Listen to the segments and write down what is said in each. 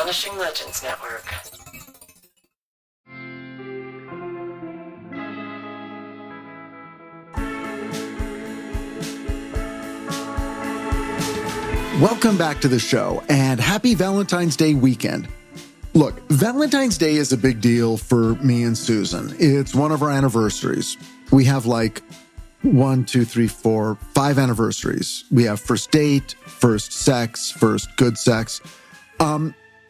Astonishing Legends Network. Welcome back to the show, and happy Valentine's Day weekend. Look, Valentine's Day is a big deal for me and Susan. It's one of our anniversaries. We have like 5 anniversaries. We have first date, first sex, first good sex.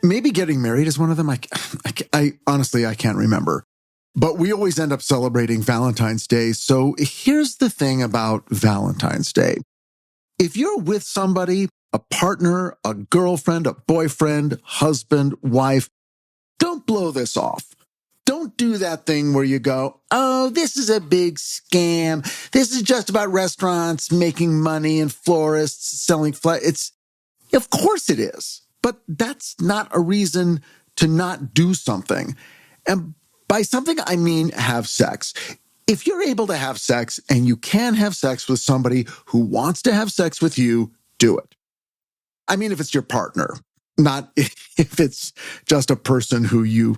Maybe getting married is one of them. I honestly, I can't remember. But we always end up celebrating Valentine's Day. So here's the thing about Valentine's Day. If you're with somebody, a partner, a girlfriend, a boyfriend, husband, wife, don't blow this off. Don't do that thing where you go, oh, this is a big scam. This is just about restaurants making money and florists selling flowers. Of course it is, but that's not a reason to not do something. And by something, I mean have sex. If you're able to have sex and you can have sex with somebody who wants to have sex with you, do it. I mean, if it's your partner, not if it's just a person who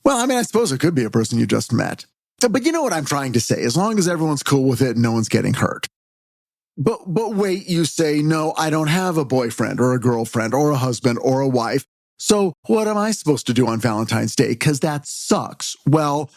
I suppose it could be a person you just met. But you know what I'm trying to say, as long as everyone's cool with it and no one's getting hurt. But wait, you say, no, I don't have a boyfriend or a girlfriend or a husband or a wife. So what am I supposed to do on Valentine's Day? Because that sucks. Well,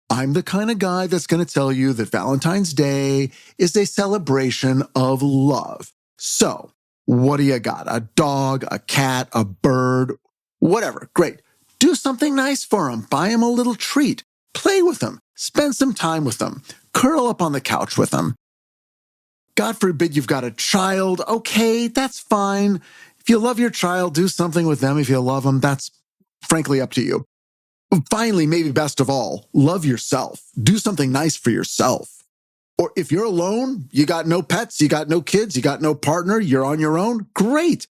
I'm the kind of guy that's going to tell you that Valentine's Day is a celebration of love. So what do you got? A dog, a cat, a bird, whatever. Great. Do something nice for them. Buy them a little treat. Play with them. Spend some time with them. Curl up on the couch with them. God forbid you've got a child. Okay, that's fine. If you love your child, do something with them. If you love them, that's frankly up to you. Finally, maybe best of all, love yourself. Do something nice for yourself. Or if you're alone, you got no pets, you got no kids, you got no partner, you're on your own, great.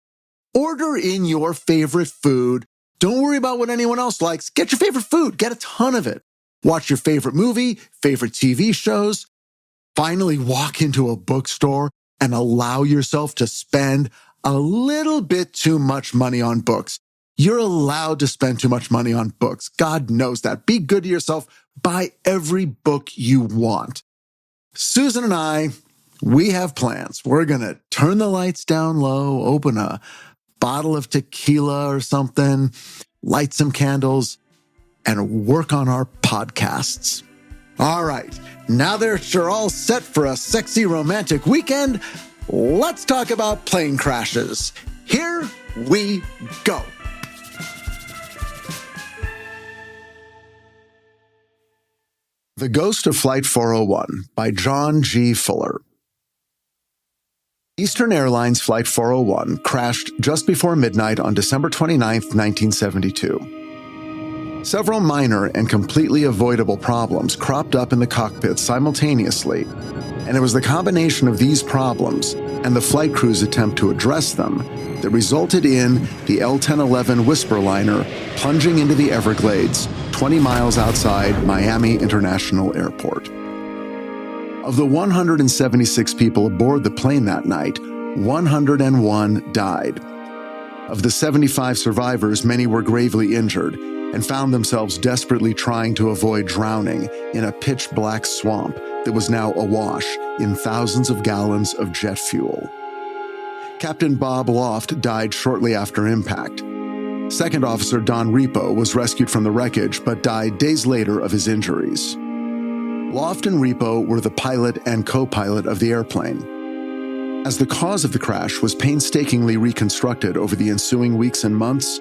Order in your favorite food. Don't worry about what anyone else likes. Get your favorite food. Get a ton of it. Watch your favorite movie, favorite TV shows. Finally, walk into a bookstore and allow yourself to spend a little bit too much money on books. You're allowed to spend too much money on books. God knows that. Be good to yourself. Buy every book you want. Susan and I, we have plans. We're going to turn the lights down low, open a bottle of tequila or something, light some candles, and work on our podcasts. All right, now that you're all set for a sexy romantic weekend, let's talk about plane crashes. Here we go. The Ghost of Flight 401 by John G. Fuller. Eastern Airlines Flight 401 crashed just before midnight on December 29, 1972. Several minor and completely avoidable problems cropped up in the cockpit simultaneously, and it was the combination of these problems and the flight crew's attempt to address them that resulted in the L-1011 Whisperliner plunging into the Everglades 20 miles outside Miami International Airport. Of the 176 people aboard the plane that night, 101 died. Of the 75 survivors, many were gravely injured and found themselves desperately trying to avoid drowning in a pitch-black swamp that was now awash in thousands of gallons of jet fuel. Captain Bob Loft died shortly after impact. Second Officer Don Repo was rescued from the wreckage but died days later of his injuries. Loft and Repo were the pilot and co-pilot of the airplane. As the cause of the crash was painstakingly reconstructed over the ensuing weeks and months,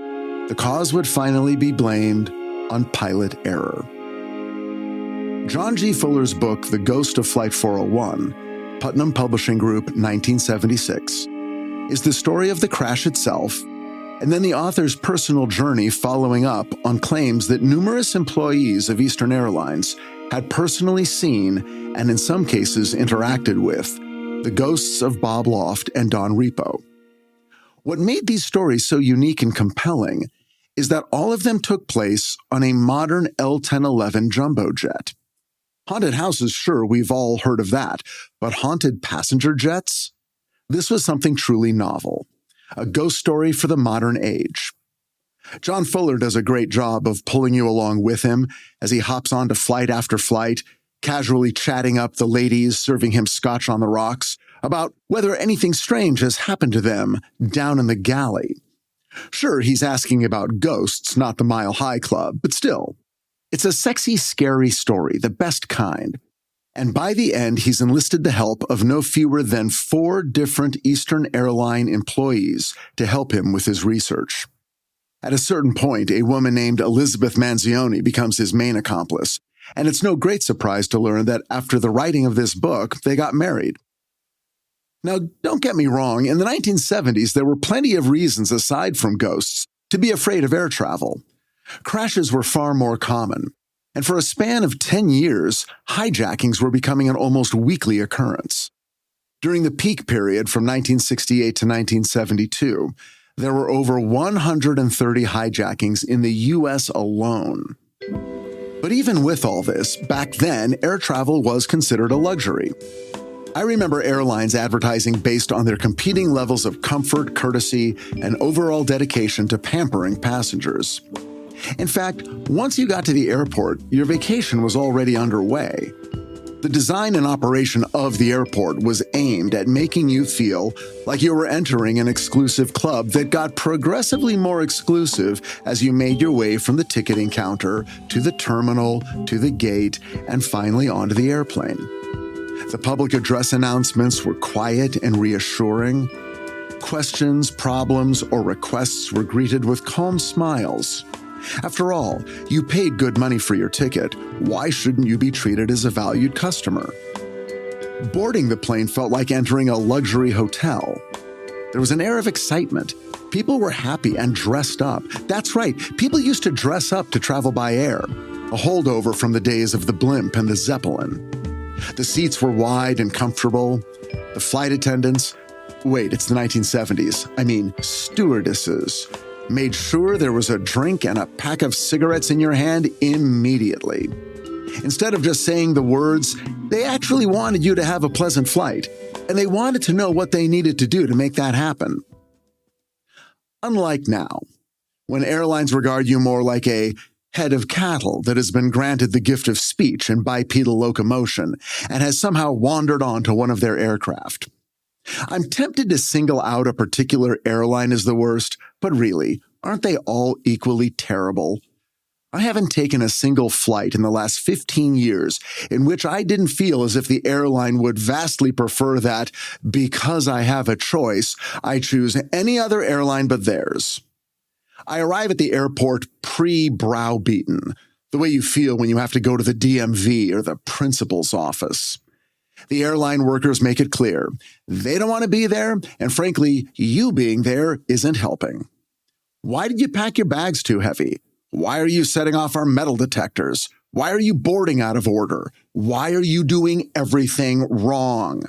the cause would finally be blamed on pilot error. John G. Fuller's book, The Ghost of Flight 401, Putnam Publishing Group, 1976, is the story of the crash itself, and then the author's personal journey following up on claims that numerous employees of Eastern Airlines had personally seen, and in some cases interacted with, the ghosts of Bob Loft and Don Repo. What made these stories so unique and compelling is that all of them took place on a modern L-1011 jumbo jet. Haunted houses, sure, we've all heard of that, but haunted passenger jets? This was something truly novel, a ghost story for the modern age. John Fuller does a great job of pulling you along with him as he hops onto flight after flight, casually chatting up the ladies serving him scotch on the rocks about whether anything strange has happened to them down in the galley. Sure, he's asking about ghosts, not the Mile High Club, but still. It's a sexy, scary story, the best kind. And by the end, he's enlisted the help of no fewer than 4 different Eastern Airline employees to help him with his research. At a certain point, a woman named Elizabeth Manzioni becomes his main accomplice, and it's no great surprise to learn that after the writing of this book, they got married. Now, don't get me wrong, in the 1970s, there were plenty of reasons aside from ghosts to be afraid of air travel. Crashes were far more common, and for a span of 10 years, hijackings were becoming an almost weekly occurrence. During the peak period from 1968 to 1972, there were over 130 hijackings in the U.S. alone. But even with all this, back then, air travel was considered a luxury. I remember airlines advertising based on their competing levels of comfort, courtesy, and overall dedication to pampering passengers. In fact, once you got to the airport, your vacation was already underway. The design and operation of the airport was aimed at making you feel like you were entering an exclusive club that got progressively more exclusive as you made your way from the ticketing counter to the terminal, to the gate, and finally onto the airplane. The public address announcements were quiet and reassuring. Questions, problems, or requests were greeted with calm smiles. After all, you paid good money for your ticket. Why shouldn't you be treated as a valued customer? Boarding the plane felt like entering a luxury hotel. There was an air of excitement. People were happy and dressed up. That's right, people used to dress up to travel by air, a holdover from the days of the blimp and the Zeppelin. The seats were wide and comfortable. The flight attendants, it's the 1970s, stewardesses, made sure there was a drink and a pack of cigarettes in your hand immediately. Instead of just saying the words, they actually wanted you to have a pleasant flight, and they wanted to know what they needed to do to make that happen. Unlike now, when airlines regard you more like a head of cattle that has been granted the gift of speech and bipedal locomotion and has somehow wandered onto one of their aircraft. I'm tempted to single out a particular airline as the worst, but really, aren't they all equally terrible? I haven't taken a single flight in the last 15 years in which I didn't feel as if the airline would vastly prefer that, because I have a choice, I choose any other airline but theirs. I arrive at the airport pre-browbeaten, the way you feel when you have to go to the DMV or the principal's office. The airline workers make it clear they don't want to be there, and frankly, you being there isn't helping. Why did you pack your bags too heavy? Why are you setting off our metal detectors? Why are you boarding out of order? Why are you doing everything wrong?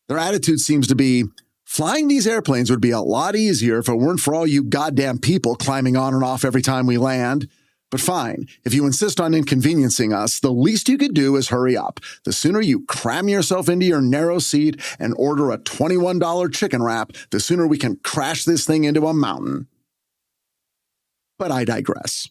Their attitude seems to be, flying these airplanes would be a lot easier if it weren't for all you goddamn people climbing on and off every time we land. But fine, if you insist on inconveniencing us, the least you could do is hurry up. The sooner you cram yourself into your narrow seat and order a $21 chicken wrap, the sooner we can crash this thing into a mountain. But I digress.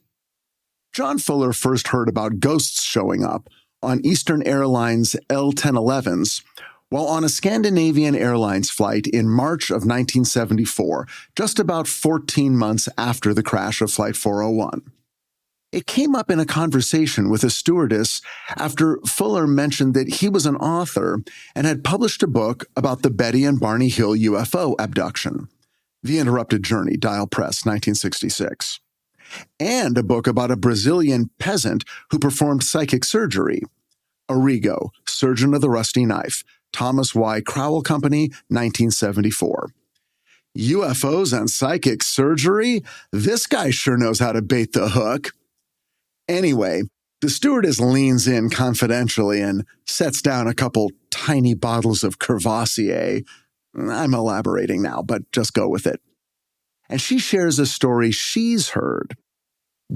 John Fuller first heard about ghosts showing up on Eastern Airlines L-1011s while on a Scandinavian Airlines flight in March of 1974, just about 14 months after the crash of Flight 401. It came up in a conversation with a stewardess after Fuller mentioned that he was an author and had published a book about the Betty and Barney Hill UFO abduction, The Interrupted Journey, Dial Press, 1966, and a book about a Brazilian peasant who performed psychic surgery, Arrigo, Surgeon of the Rusty Knife, Thomas Y. Crowell Company, 1974. UFOs and psychic surgery? This guy sure knows how to bait the hook. Anyway, the stewardess leans in confidentially and sets down a couple tiny bottles of Courvoisier. I'm elaborating now, but just go with it. And she shares a story she's heard.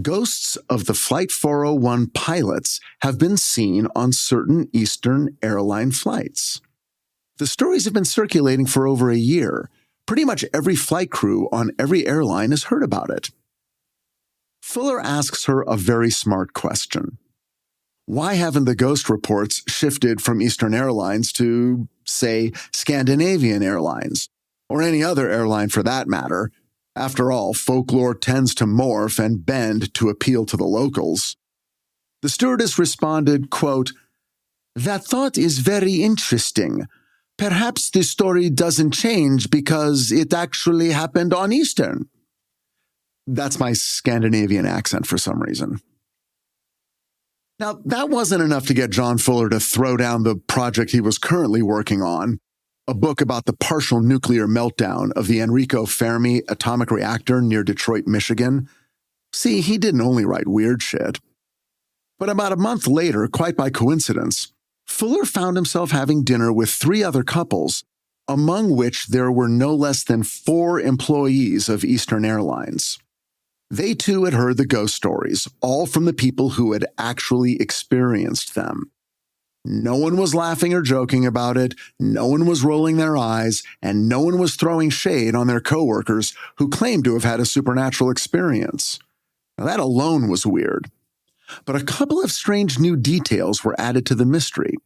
Ghosts of the Flight 401 pilots have been seen on certain Eastern Airline flights. The stories have been circulating for over a year. Pretty much every flight crew on every airline has heard about it. Fuller asks her a very smart question. Why haven't the ghost reports shifted from Eastern Airlines to, say, Scandinavian Airlines, or any other airline for that matter? After all, folklore tends to morph and bend to appeal to the locals. The stewardess responded, quote, "That thought is very interesting. Perhaps the story doesn't change because it actually happened on Eastern." That's my Scandinavian accent for some reason. Now, that wasn't enough to get John Fuller to throw down the project he was currently working on, a book about the partial nuclear meltdown of the Enrico Fermi atomic reactor near Detroit, Michigan. See, he didn't only write weird shit. But about a month later, quite by coincidence, Fuller found himself having dinner with 3 other couples, among which there were no less than 4 employees of Eastern Airlines. They too had heard the ghost stories, all from the people who had actually experienced them. No one was laughing or joking about it, no one was rolling their eyes, and no one was throwing shade on their coworkers who claimed to have had a supernatural experience. Now, that alone was weird. But a couple of strange new details were added to the mystery.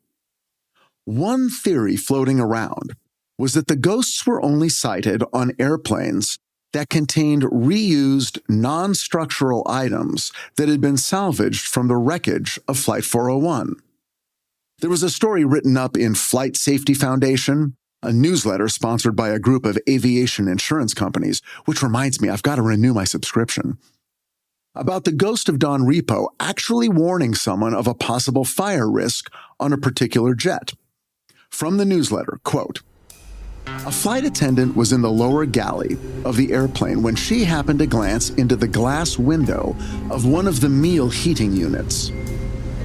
One theory floating around was that the ghosts were only sighted on airplanes that contained reused non-structural items that had been salvaged from the wreckage of Flight 401. There was a story written up in Flight Safety Foundation, a newsletter sponsored by a group of aviation insurance companies, which reminds me I've got to renew my subscription, about the ghost of Don Repo actually warning someone of a possible fire risk on a particular jet. From the newsletter, quote, "A flight attendant was in the lower galley of the airplane when she happened to glance into the glass window of one of the meal heating units.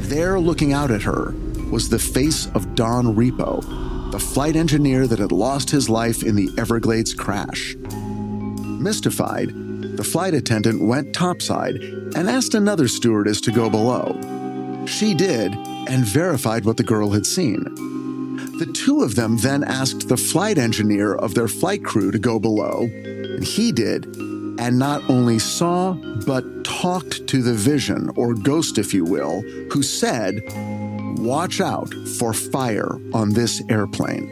There, looking out at her, was the face of Don Repo, the flight engineer that had lost his life in the Everglades crash. Mystified, the flight attendant went topside and asked another stewardess to go below. She did and verified what the girl had seen. The 2 of them then asked the flight engineer of their flight crew to go below, and he did, and not only saw, but talked to the vision, or ghost if you will, who said, 'Watch out for fire on this airplane.'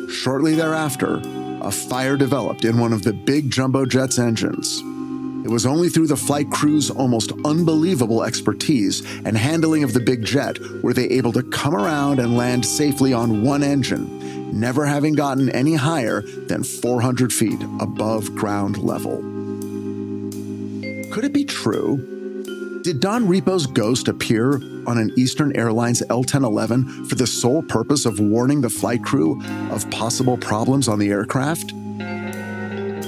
Shortly thereafter, a fire developed in one of the big jumbo jet's engines. It was only through the flight crew's almost unbelievable expertise and handling of the big jet were they able to come around and land safely on one engine, never having gotten any higher than 400 feet above ground level." Could it be true? Did Don Repo's ghost appear on an Eastern Airlines L-1011 for the sole purpose of warning the flight crew of possible problems on the aircraft?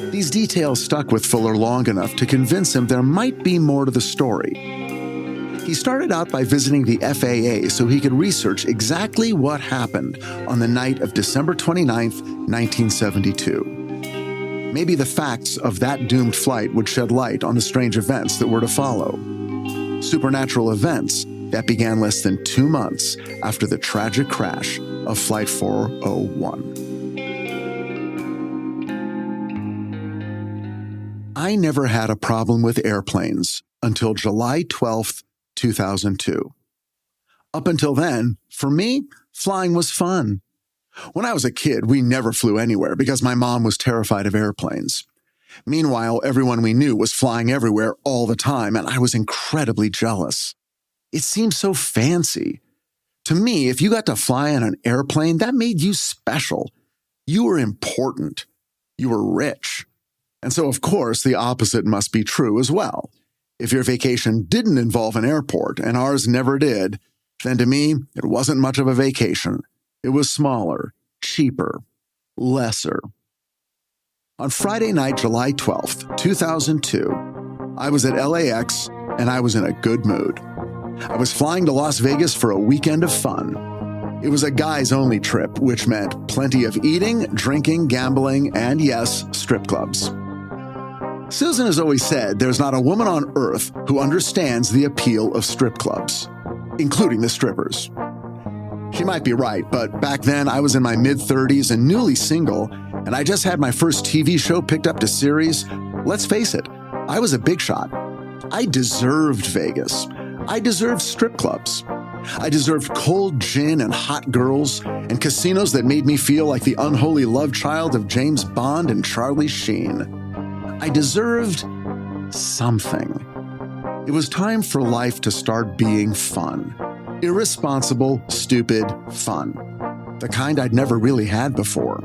These details stuck with Fuller long enough to convince him there might be more to the story. He started out by visiting the FAA so he could research exactly what happened on the night of December 29th, 1972. Maybe the facts of that doomed flight would shed light on the strange events that were to follow. Supernatural events that began less than 2 months after the tragic crash of Flight 401. I never had a problem with airplanes until July 12th, 2002. Up until then, for me, flying was fun. When I was a kid, we never flew anywhere because my mom was terrified of airplanes. Meanwhile, everyone we knew was flying everywhere all the time, and I was incredibly jealous. It seemed so fancy. To me, if you got to fly on an airplane, that made you special. You were important. You were rich. And so, of course, the opposite must be true as well. If your vacation didn't involve an airport, and ours never did, then to me, it wasn't much of a vacation. It was smaller, cheaper, lesser. On Friday night, July 12th, 2002, I was at LAX, and I was in a good mood. I was flying to Las Vegas for a weekend of fun. It was a guys-only trip, which meant plenty of eating, drinking, gambling, and yes, strip clubs. Susan has always said there's not a woman on earth who understands the appeal of strip clubs, including the strippers. She might be right, but back then I was in my mid-30s and newly single, and I just had my first TV show picked up to series. Let's face it, I was a big shot. I deserved Vegas. I deserved strip clubs. I deserved cold gin and hot girls and casinos that made me feel like the unholy love child of James Bond and Charlie Sheen. I deserved something. It was time for life to start being fun. Irresponsible, stupid fun. The kind I'd never really had before.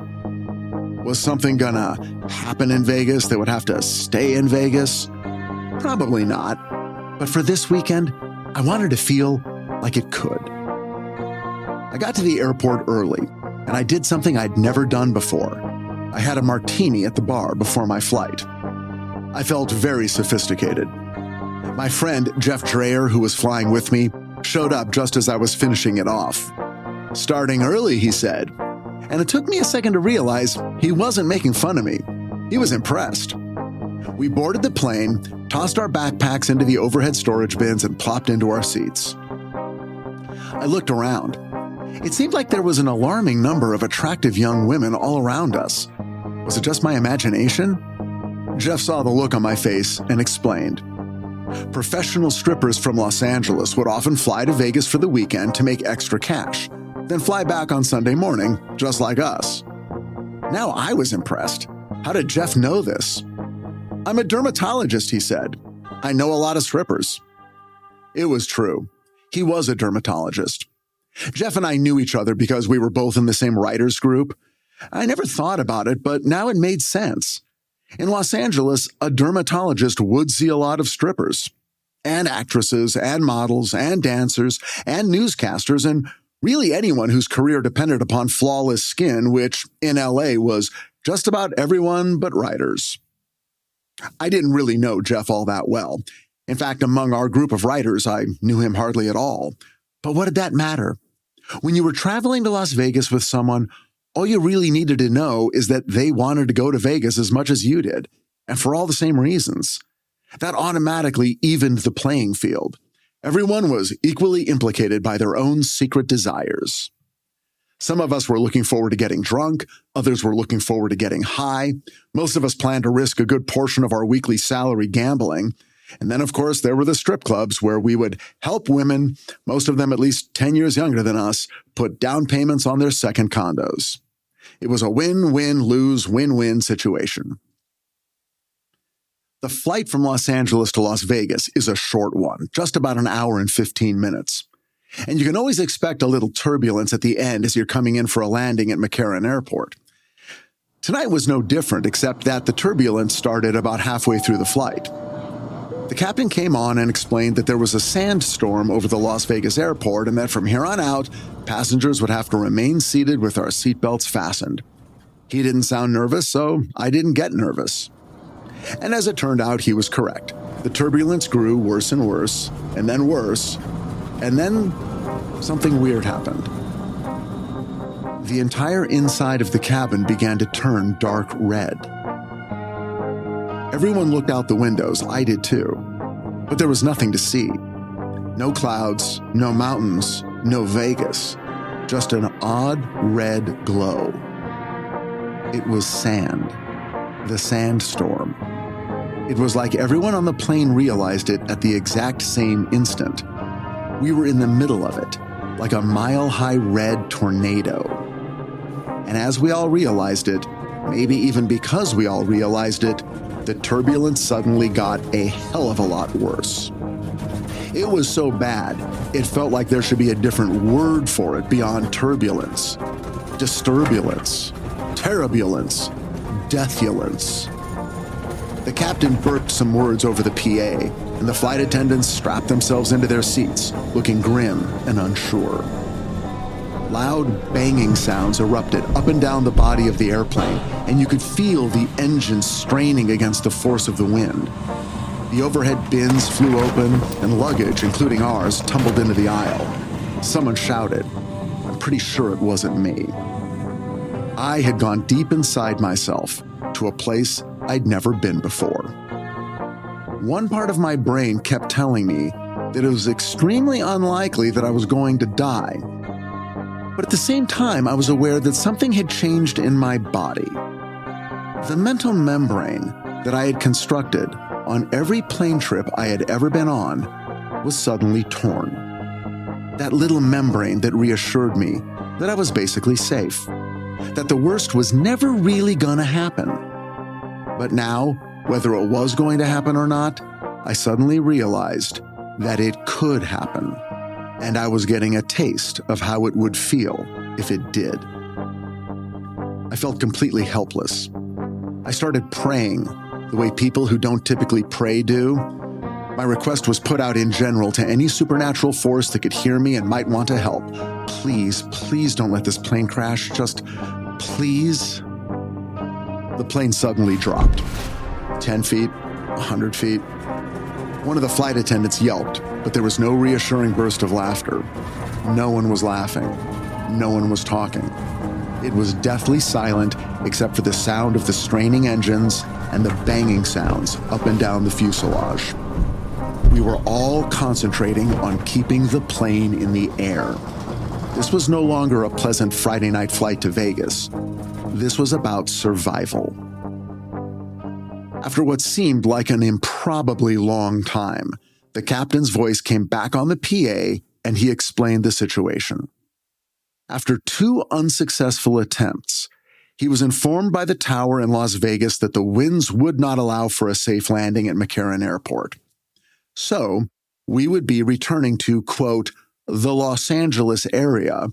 Was something gonna happen in Vegas that would have to stay in Vegas? Probably not. But for this weekend, I wanted to feel like it could. I got to the airport early, and I did something I'd never done before. I had a martini at the bar before my flight. I felt very sophisticated. My friend, Jeff Dreyer, who was flying with me, showed up just as I was finishing it off. Starting early, he said, and it took me a second to realize he wasn't making fun of me. He was impressed. We boarded the plane, tossed our backpacks into the overhead storage bins, and plopped into our seats. I looked around. It seemed like there was an alarming number of attractive young women all around us. Was it just my imagination? Jeff saw the look on my face and explained. Professional strippers from Los Angeles would often fly to Vegas for the weekend to make extra cash, then fly back on Sunday morning, just like us. Now I was impressed. How did Jeff know this? I'm a dermatologist, he said. I know a lot of strippers. It was true. He was a dermatologist. Jeff and I knew each other because we were both in the same writers group. I never thought about it, but now it made sense. In Los Angeles, a dermatologist would see a lot of strippers, and actresses, and models, and dancers, and newscasters, and really anyone whose career depended upon flawless skin, which in LA was just about everyone but writers. I didn't really know Jeff all that well. In fact, among our group of writers, I knew him hardly at all. But what did that matter? When you were traveling to Las Vegas with someone, all you really needed to know is that they wanted to go to Vegas as much as you did, and for all the same reasons. That automatically evened the playing field. Everyone was equally implicated by their own secret desires. Some of us were looking forward to getting drunk. Others were looking forward to getting high. Most of us planned to risk a good portion of our weekly salary gambling. And then, of course, there were the strip clubs where we would help women, most of them at least 10 years younger than us, put down payments on their second condos. It was a win-win-lose-win-win situation. The flight from Los Angeles to Las Vegas is a short one, just about an hour and 15 minutes. And you can always expect a little turbulence at the end as you're coming in for a landing at McCarran Airport. Tonight was no different, except that the turbulence started about halfway through the flight. The captain came on and explained that there was a sandstorm over the Las Vegas airport and that from here on out, passengers would have to remain seated with our seatbelts fastened. He didn't sound nervous, so I didn't get nervous. And as it turned out, he was correct. The turbulence grew worse and worse, and then worse, and then something weird happened. The entire inside of the cabin began to turn dark red. Everyone looked out the windows, I did too, but there was nothing to see. No clouds, no mountains, no Vegas, just an odd red glow. It was sand, the sandstorm. It was like everyone on the plane realized it at the exact same instant. We were in the middle of it, like a mile-high red tornado. And as we all realized it, maybe even because we all realized it, the turbulence suddenly got a hell of a lot worse. It was so bad, it felt like there should be a different word for it beyond turbulence. Disturbulence, terribulence, deathulence. The captain burped some words over the PA, and the flight attendants strapped themselves into their seats, looking grim and unsure. Loud banging sounds erupted up and down the body of the airplane, and you could feel the engines straining against the force of the wind. The overhead bins flew open, and luggage, including ours, tumbled into the aisle. Someone shouted. I'm pretty sure it wasn't me. I had gone deep inside myself to a place I'd never been before. One part of my brain kept telling me that it was extremely unlikely that I was going to die. But at the same time, I was aware that something had changed in my body. The mental membrane that I had constructed on every plane trip I had ever been on was suddenly torn. That little membrane that reassured me that I was basically safe, that the worst was never really gonna happen. But now, whether it was going to happen or not, I suddenly realized that it could happen, and I was getting a taste of how it would feel if it did. I felt completely helpless. I started praying the way people who don't typically pray do. My request was put out in general to any supernatural force that could hear me and might want to help. Please, please don't let this plane crash. Just please. The plane suddenly dropped. 10 feet, 100 feet. One of the flight attendants yelped, but there was no reassuring burst of laughter. No one was laughing. No one was talking. It was deathly silent except for the sound of the straining engines and the banging sounds up and down the fuselage. We were all concentrating on keeping the plane in the air. This was no longer a pleasant Friday night flight to Vegas. This was about survival. After what seemed like an improbably long time, the captain's voice came back on the PA and he explained the situation. After 2 unsuccessful attempts, he was informed by the tower in Las Vegas that the winds would not allow for a safe landing at McCarran Airport. So, we would be returning to, quote, the Los Angeles area.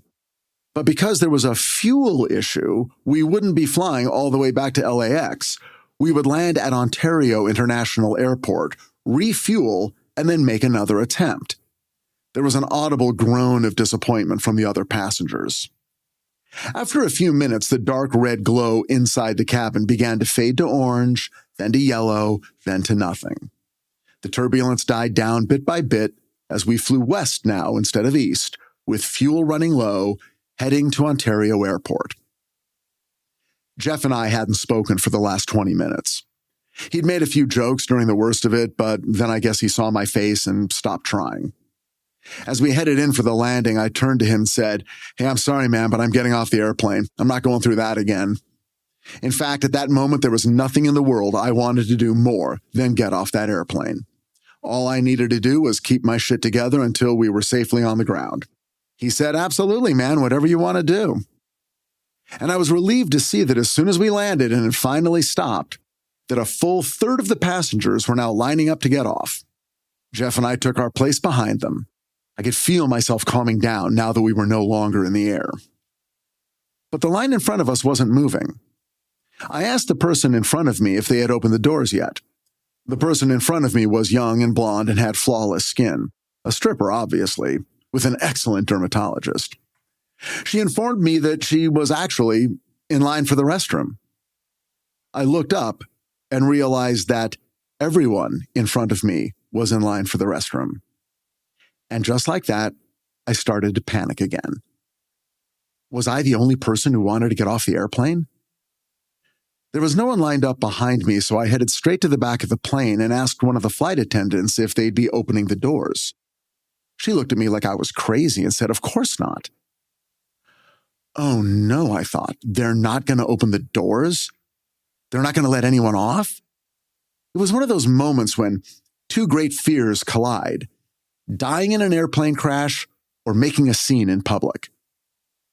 But because there was a fuel issue, we wouldn't be flying all the way back to LAX. We would land at Ontario International Airport, refuel, and then make another attempt. There was an audible groan of disappointment from the other passengers. After a few minutes, the dark red glow inside the cabin began to fade to orange, then to yellow, then to nothing. The turbulence died down bit by bit as we flew west now instead of east, with fuel running low, heading to Ontario Airport. Jeff and I hadn't spoken for the last 20 minutes. He'd made a few jokes during the worst of it, but then I guess he saw my face and stopped trying. As we headed in for the landing, I turned to him and said, "Hey, I'm sorry, man, but I'm getting off the airplane. I'm not going through that again." In fact, at that moment, there was nothing in the world I wanted to do more than get off that airplane. All I needed to do was keep my shit together until we were safely on the ground. He said, "Absolutely, man, whatever you want to do." And I was relieved to see that as soon as we landed and it finally stopped, that a full third of the passengers were now lining up to get off. Jeff and I took our place behind them. I could feel myself calming down now that we were no longer in the air. But the line in front of us wasn't moving. I asked the person in front of me if they had opened the doors yet. The person in front of me was young and blonde and had flawless skin. A stripper, obviously, with an excellent dermatologist. She informed me that she was actually in line for the restroom. I looked up and realized that everyone in front of me was in line for the restroom. And just like that, I started to panic again. Was I the only person who wanted to get off the airplane? There was no one lined up behind me, so I headed straight to the back of the plane and asked one of the flight attendants if they'd be opening the doors. She looked at me like I was crazy and said, "Of course not." Oh no, I thought. They're not going to open the doors? They're not going to let anyone off? It was one of those moments when 2 great fears collide. Dying in an airplane crash or making a scene in public.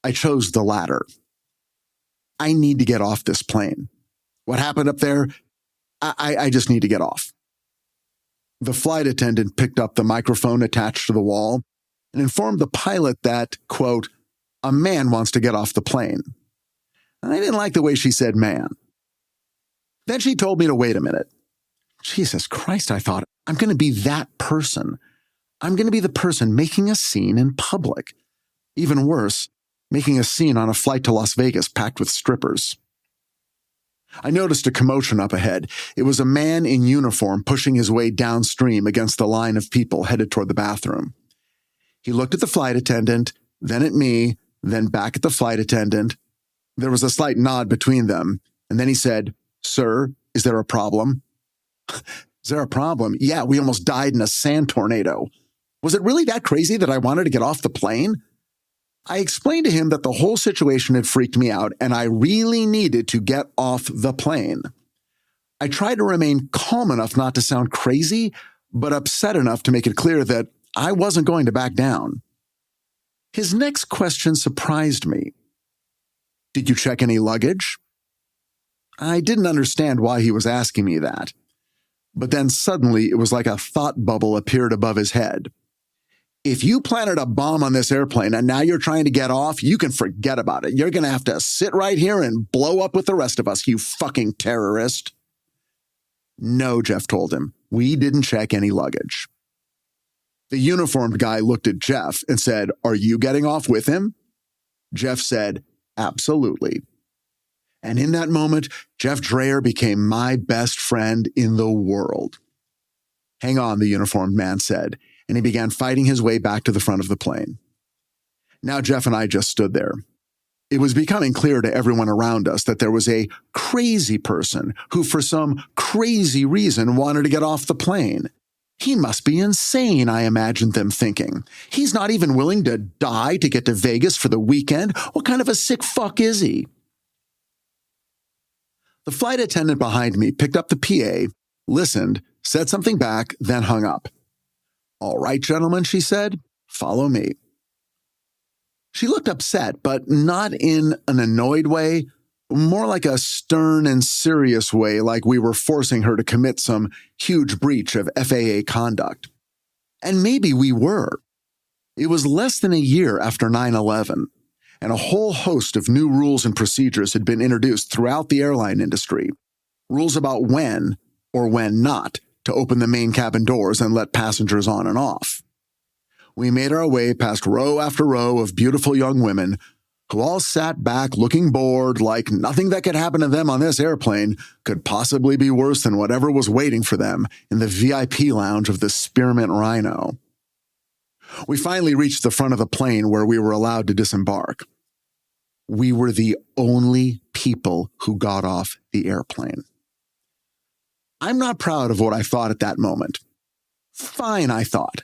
I chose the latter. I need to get off this plane. What happened up there? I just need to get off. The flight attendant picked up the microphone attached to the wall and informed the pilot that, quote, "A man wants to get off the plane." I didn't like the way she said man. Then she told me to wait a minute. Jesus Christ, I thought, I'm going to be that person. I'm going to be the person making a scene in public. Even worse, making a scene on a flight to Las Vegas packed with strippers. I noticed a commotion up ahead. It was a man in uniform pushing his way downstream against the line of people headed toward the bathroom. He looked at the flight attendant, then at me, then back at the flight attendant. There was a slight nod between them, and then he said, "Sir, is there a problem?" Is there a problem? Yeah, we almost died in a sand tornado. Was it really that crazy that I wanted to get off the plane? I explained to him that the whole situation had freaked me out and I really needed to get off the plane. I tried to remain calm enough not to sound crazy, but upset enough to make it clear that I wasn't going to back down. His next question surprised me. Did you check any luggage? I didn't understand why he was asking me that. But then suddenly it was like a thought bubble appeared above his head. If you planted a bomb on this airplane and now you're trying to get off, you can forget about it. You're going to have to sit right here and blow up with the rest of us, you fucking terrorist. No, Jeff told him. We didn't check any luggage. The uniformed guy looked at Jeff and said, "Are you getting off with him?" Jeff said, "Absolutely." And in that moment, Jeff Dreyer became my best friend in the world. "Hang on," the uniformed man said, and he began fighting his way back to the front of the plane. Now Jeff and I just stood there. It was becoming clear to everyone around us that there was a crazy person who, for some crazy reason, wanted to get off the plane. He must be insane, I imagined them thinking. He's not even willing to die to get to Vegas for the weekend. What kind of a sick fuck is he? The flight attendant behind me picked up the PA, listened, said something back, then hung up. "All right, gentlemen," she said, "follow me." She looked upset, but not in an annoyed way, more like a stern and serious way, like we were forcing her to commit some huge breach of FAA conduct. And maybe we were. It was less than a year after 9/11, and a whole host of new rules and procedures had been introduced throughout the airline industry. Rules about when, or when not, to open the main cabin doors and let passengers on and off. We made our way past row after row of beautiful young women who all sat back looking bored, like nothing that could happen to them on this airplane could possibly be worse than whatever was waiting for them in the VIP lounge of the Spearmint Rhino. We finally reached the front of the plane where we were allowed to disembark. We were the only people who got off the airplane. I'm not proud of what I thought at that moment. Fine, I thought.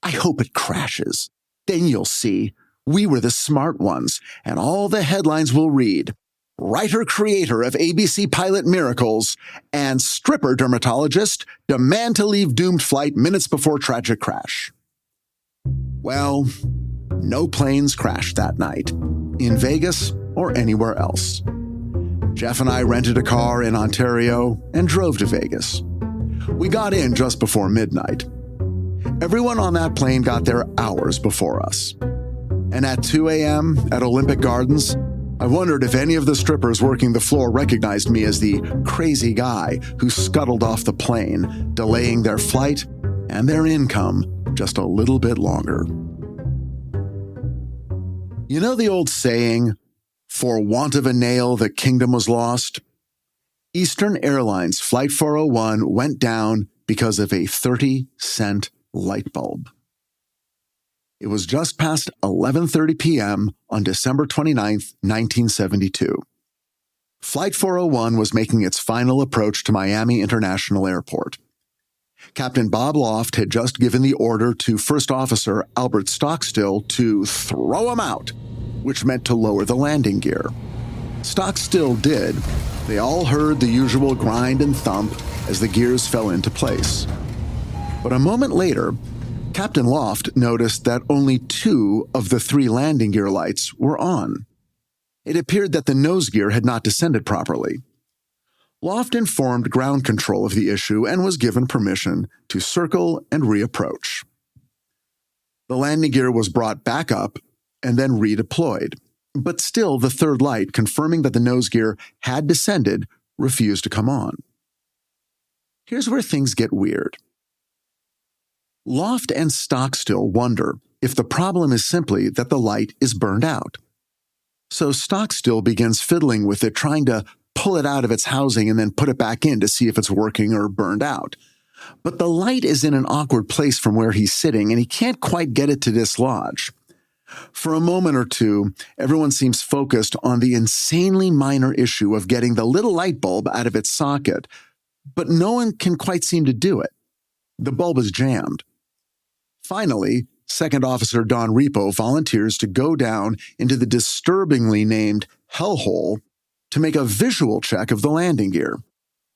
I hope it crashes. Then you'll see. We were the smart ones, and all the headlines will read, "Writer-creator of ABC pilot miracles and stripper dermatologist demand to leave doomed flight minutes before tragic crash." Well, no planes crashed that night, in Vegas or anywhere else. Jeff and I rented a car in Ontario and drove to Vegas. We got in just before midnight. Everyone on that plane got there hours before us. And at 2 a.m. at Olympic Gardens, I wondered if any of the strippers working the floor recognized me as the crazy guy who scuttled off the plane, delaying their flight and their income just a little bit longer. You know the old saying, "For want of a nail, the kingdom was lost"? Eastern Airlines Flight 401 went down because of a 30-cent light bulb. It was just past 11:30 p.m. on December 29, 1972. Flight 401 was making its final approach to Miami International Airport. Captain Bob Loft had just given the order to First Officer Albert Stockstill to throw him out, which meant to lower the landing gear. Stockstill did. They all heard the usual grind and thump as the gears fell into place. But a moment later, Captain Loft noticed that only 2 of the 3 landing gear lights were on. It appeared that the nose gear had not descended properly. Loft informed ground control of the issue and was given permission to circle and reapproach. The landing gear was brought back up and then redeployed, but still the 3rd light, confirming that the nose gear had descended, refused to come on. Here's where things get weird. Loft and Stockstill wonder if the problem is simply that the light is burned out. So Stockstill begins fiddling with it, trying to pull it out of its housing and then put it back in to see if it's working or burned out. But the light is in an awkward place from where he's sitting, and he can't quite get it to dislodge. For a moment or two, everyone seems focused on the insanely minor issue of getting the little light bulb out of its socket, but no one can quite seem to do it. The bulb is jammed. Finally, Second Officer Don Repo volunteers to go down into the disturbingly named hellhole to make a visual check of the landing gear.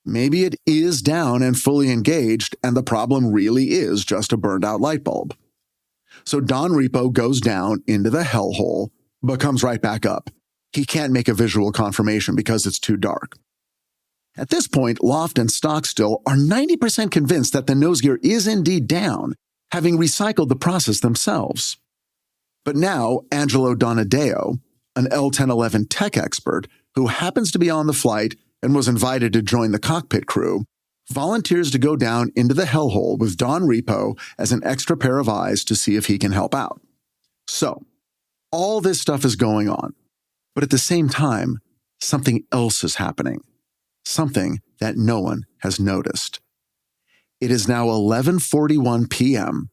Maybe it is down and fully engaged, and the problem really is just a burned out light bulb. So Don Repo goes down into the hellhole, but comes right back up. He can't make a visual confirmation because it's too dark. At this point, Loft and Stockstill are 90% convinced that the nose gear is indeed down, having recycled the process themselves. But now, Angelo Donadeo, an L1011 tech expert who happens to be on the flight and was invited to join the cockpit crew, volunteers to go down into the hellhole with Don Repo as an extra pair of eyes to see if he can help out. So, all this stuff is going on, but at the same time, something else is happening. Something that no one has noticed. It is now 11:41 p.m.,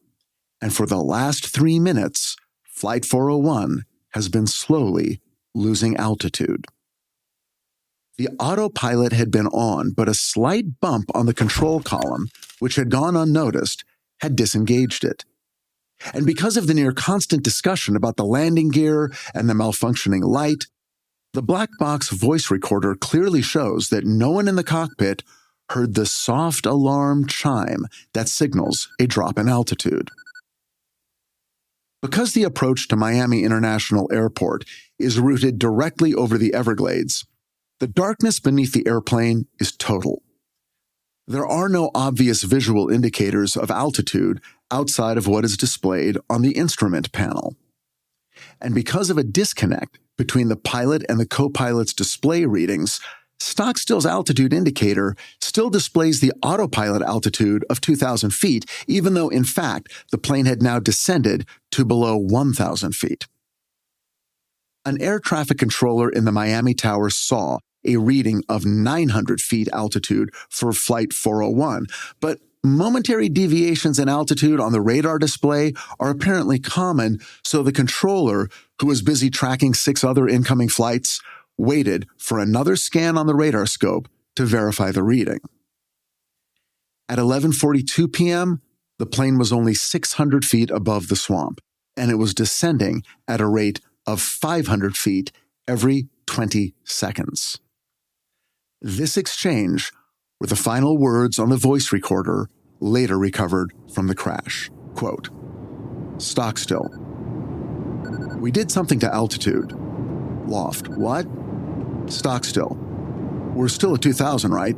and for the last 3 minutes, Flight 401 has been slowly losing altitude. The autopilot had been on, but a slight bump on the control column, which had gone unnoticed, had disengaged it. And because of the near constant discussion about the landing gear and the malfunctioning light, the black box voice recorder clearly shows that no one in the cockpit heard the soft alarm chime that signals a drop in altitude. Because the approach to Miami International Airport is routed directly over the Everglades, the darkness beneath the airplane is total. There are no obvious visual indicators of altitude outside of what is displayed on the instrument panel. And because of a disconnect between the pilot and the co-pilot's display readings, Stockstill's altitude indicator still displays the autopilot altitude of 2,000 feet, even though, in fact, the plane had now descended to below 1,000 feet. An air traffic controller in the Miami Tower saw a reading of 900 feet altitude for Flight 401, but momentary deviations in altitude on the radar display are apparently common, so the controller, who was busy tracking 6 other incoming flights, waited for another scan on the radar scope to verify the reading. At 11:42 p.m., the plane was only 600 feet above the swamp, and it was descending at a rate of 500 feet every 20 seconds. This exchange were the final words on the voice recorder later recovered from the crash. Quote, "Stockstill. We did something to altitude. Loft. What? Stockstill. We're still at 2,000, right?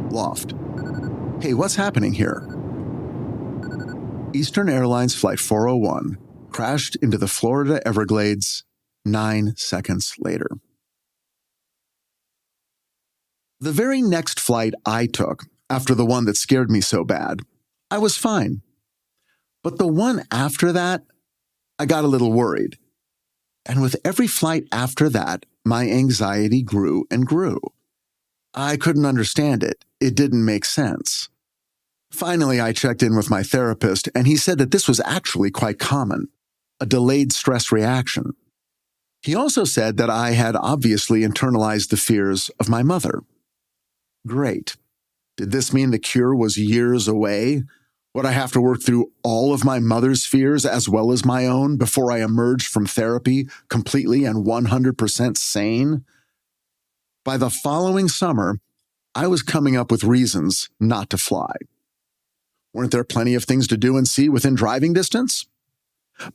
Loft. Hey, what's happening here?" Eastern Airlines Flight 401 crashed into the Florida Everglades 9 seconds later. The very next flight I took, after the one that scared me so bad, I was fine. But the one after that, I got a little worried. And with every flight after that, my anxiety grew and grew. I couldn't understand it. It didn't make sense. Finally, I checked in with my therapist, and he said that this was actually quite common, a delayed stress reaction. He also said that I had obviously internalized the fears of my mother. Great. Did this mean the cure was years away? Would I have to work through all of my mother's fears as well as my own before I emerged from therapy completely and 100% sane? By the following summer, I was coming up with reasons not to fly. Weren't there plenty of things to do and see within driving distance?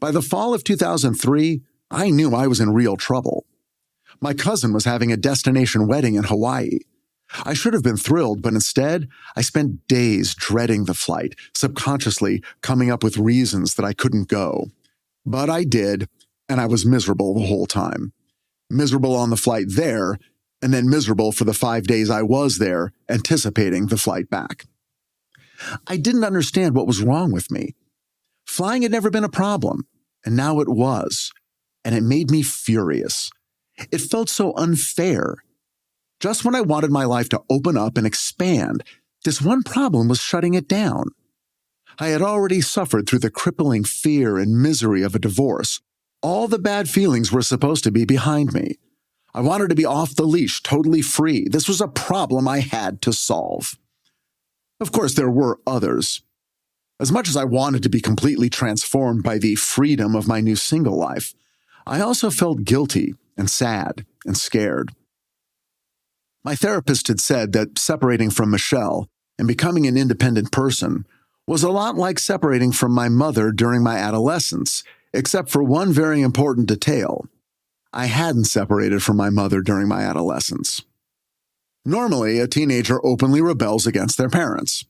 By the fall of 2003, I knew I was in real trouble. My cousin was having a destination wedding in Hawaii. I should have been thrilled, but instead, I spent days dreading the flight, subconsciously coming up with reasons that I couldn't go. But I did, and I was miserable the whole time. Miserable on the flight there, and then miserable for the 5 days I was there, anticipating the flight back. I didn't understand what was wrong with me. Flying had never been a problem, and now it was, and it made me furious. It felt so unfair. Just when I wanted my life to open up and expand, this one problem was shutting it down. I had already suffered through the crippling fear and misery of a divorce. All the bad feelings were supposed to be behind me. I wanted to be off the leash, totally free. This was a problem I had to solve. Of course, there were others. As much as I wanted to be completely transformed by the freedom of my new single life, I also felt guilty and sad and scared. My therapist had said that separating from Michelle and becoming an independent person was a lot like separating from my mother during my adolescence, except for one very important detail. I hadn't separated from my mother during my adolescence. Normally, a teenager openly rebels against their parents.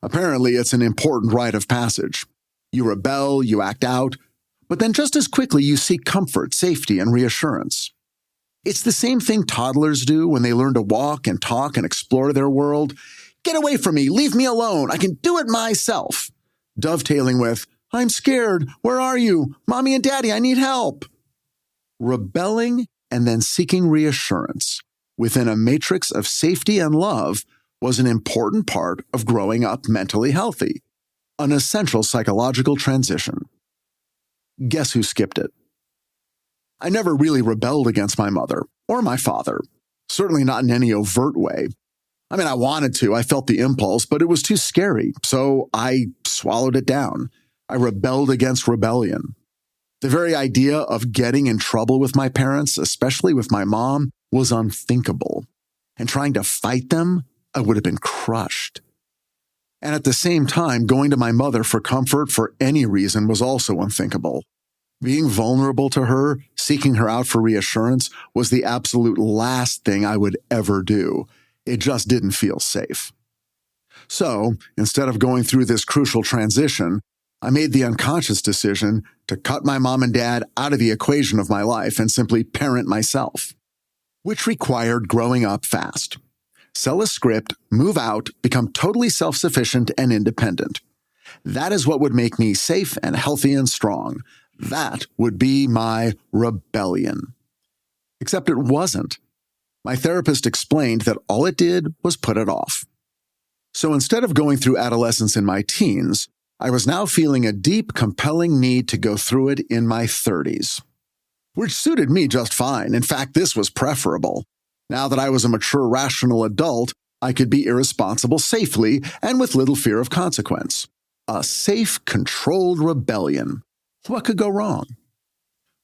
Apparently, it's an important rite of passage. You rebel, you act out, but then just as quickly you seek comfort, safety, and reassurance. It's the same thing toddlers do when they learn to walk and talk and explore their world. Get away from me, leave me alone, I can do it myself. Dovetailing with, I'm scared, where are you? Mommy and Daddy, I need help. Rebelling and then seeking reassurance within a matrix of safety and love was an important part of growing up mentally healthy, an essential psychological transition. Guess who skipped it? I never really rebelled against my mother or my father, certainly not in any overt way. I mean, I wanted to, I felt the impulse, but it was too scary, so I swallowed it down. I rebelled against rebellion. The very idea of getting in trouble with my parents, especially with my mom, was unthinkable. And trying to fight them, I would have been crushed. And at the same time, going to my mother for comfort for any reason was also unthinkable. Being vulnerable to her, seeking her out for reassurance, was the absolute last thing I would ever do. It just didn't feel safe. So, instead of going through this crucial transition, I made the unconscious decision to cut my mom and dad out of the equation of my life and simply parent myself, which required growing up fast. Sell a script, move out, become totally self-sufficient and independent. That is what would make me safe and healthy and strong. That would be my rebellion. Except it wasn't. My therapist explained that all it did was put it off. So instead of going through adolescence in my teens, I was now feeling a deep, compelling need to go through it in my 30s, which suited me just fine. In fact, this was preferable. Now that I was a mature, rational adult, I could be irresponsible safely and with little fear of consequence. A safe, controlled rebellion. What could go wrong?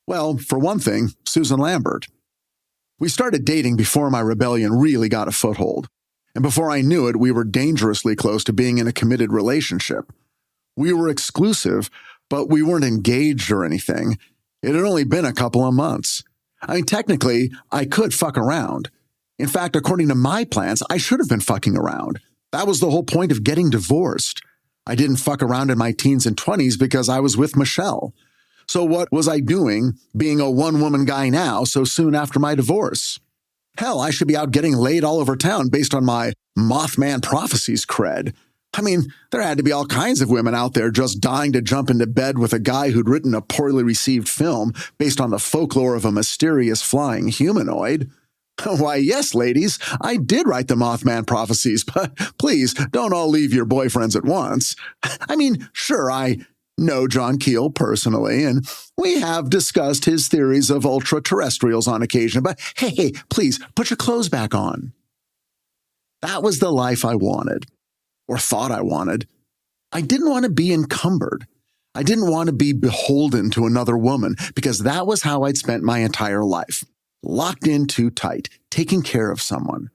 Well, for one thing, Susan Lambert. We started dating before my rebellion really got a foothold. And before I knew it, we were dangerously close to being in a committed relationship. We were exclusive, but we weren't engaged or anything. It had only been a couple of months. I mean, technically, I could fuck around. In fact, according to my plans, I should have been fucking around. That was the whole point of getting divorced. I didn't fuck around in my teens and 20s because I was with Michelle. So what was I doing being a one-woman guy now so soon after my divorce? Hell, I should be out getting laid all over town based on my Mothman prophecies cred. I mean, there had to be all kinds of women out there just dying to jump into bed with a guy who'd written a poorly received film based on the folklore of a mysterious flying humanoid. Why, yes, ladies, I did write the Mothman prophecies, but please don't all leave your boyfriends at once. I mean, sure, I know John Keel personally, and we have discussed his theories of ultra-terrestrials on occasion, but hey, please, put your clothes back on. That was the life I wanted, or thought I wanted. I didn't want to be encumbered. I didn't want to be beholden to another woman, because that was how I'd spent my entire life. Locked in too tight, taking care of someone.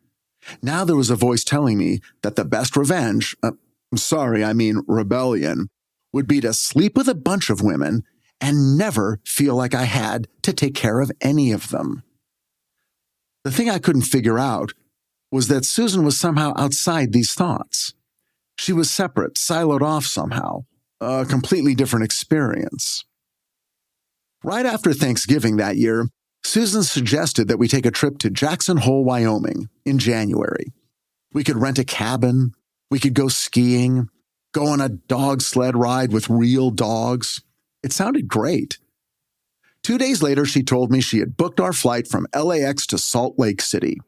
Now there was a voice telling me that the best revenge, rebellion, would be to sleep with a bunch of women and never feel like I had to take care of any of them. The thing I couldn't figure out was that Susan was somehow outside these thoughts. She was separate, siloed off somehow, a completely different experience. Right after Thanksgiving that year, Susan suggested that we take a trip to Jackson Hole, Wyoming in January. We could rent a cabin, we could go skiing, go on a dog sled ride with real dogs. It sounded great. 2 days later, she told me she had booked our flight from LAX to Salt Lake City.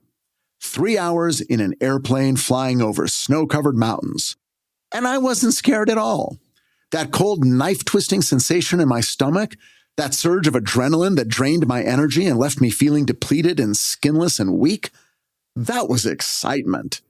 3 hours in an airplane flying over snow-covered mountains. And I wasn't scared at all. That cold knife-twisting sensation in my stomach, that surge of adrenaline that drained my energy and left me feeling depleted and skinless and weak, that was excitement.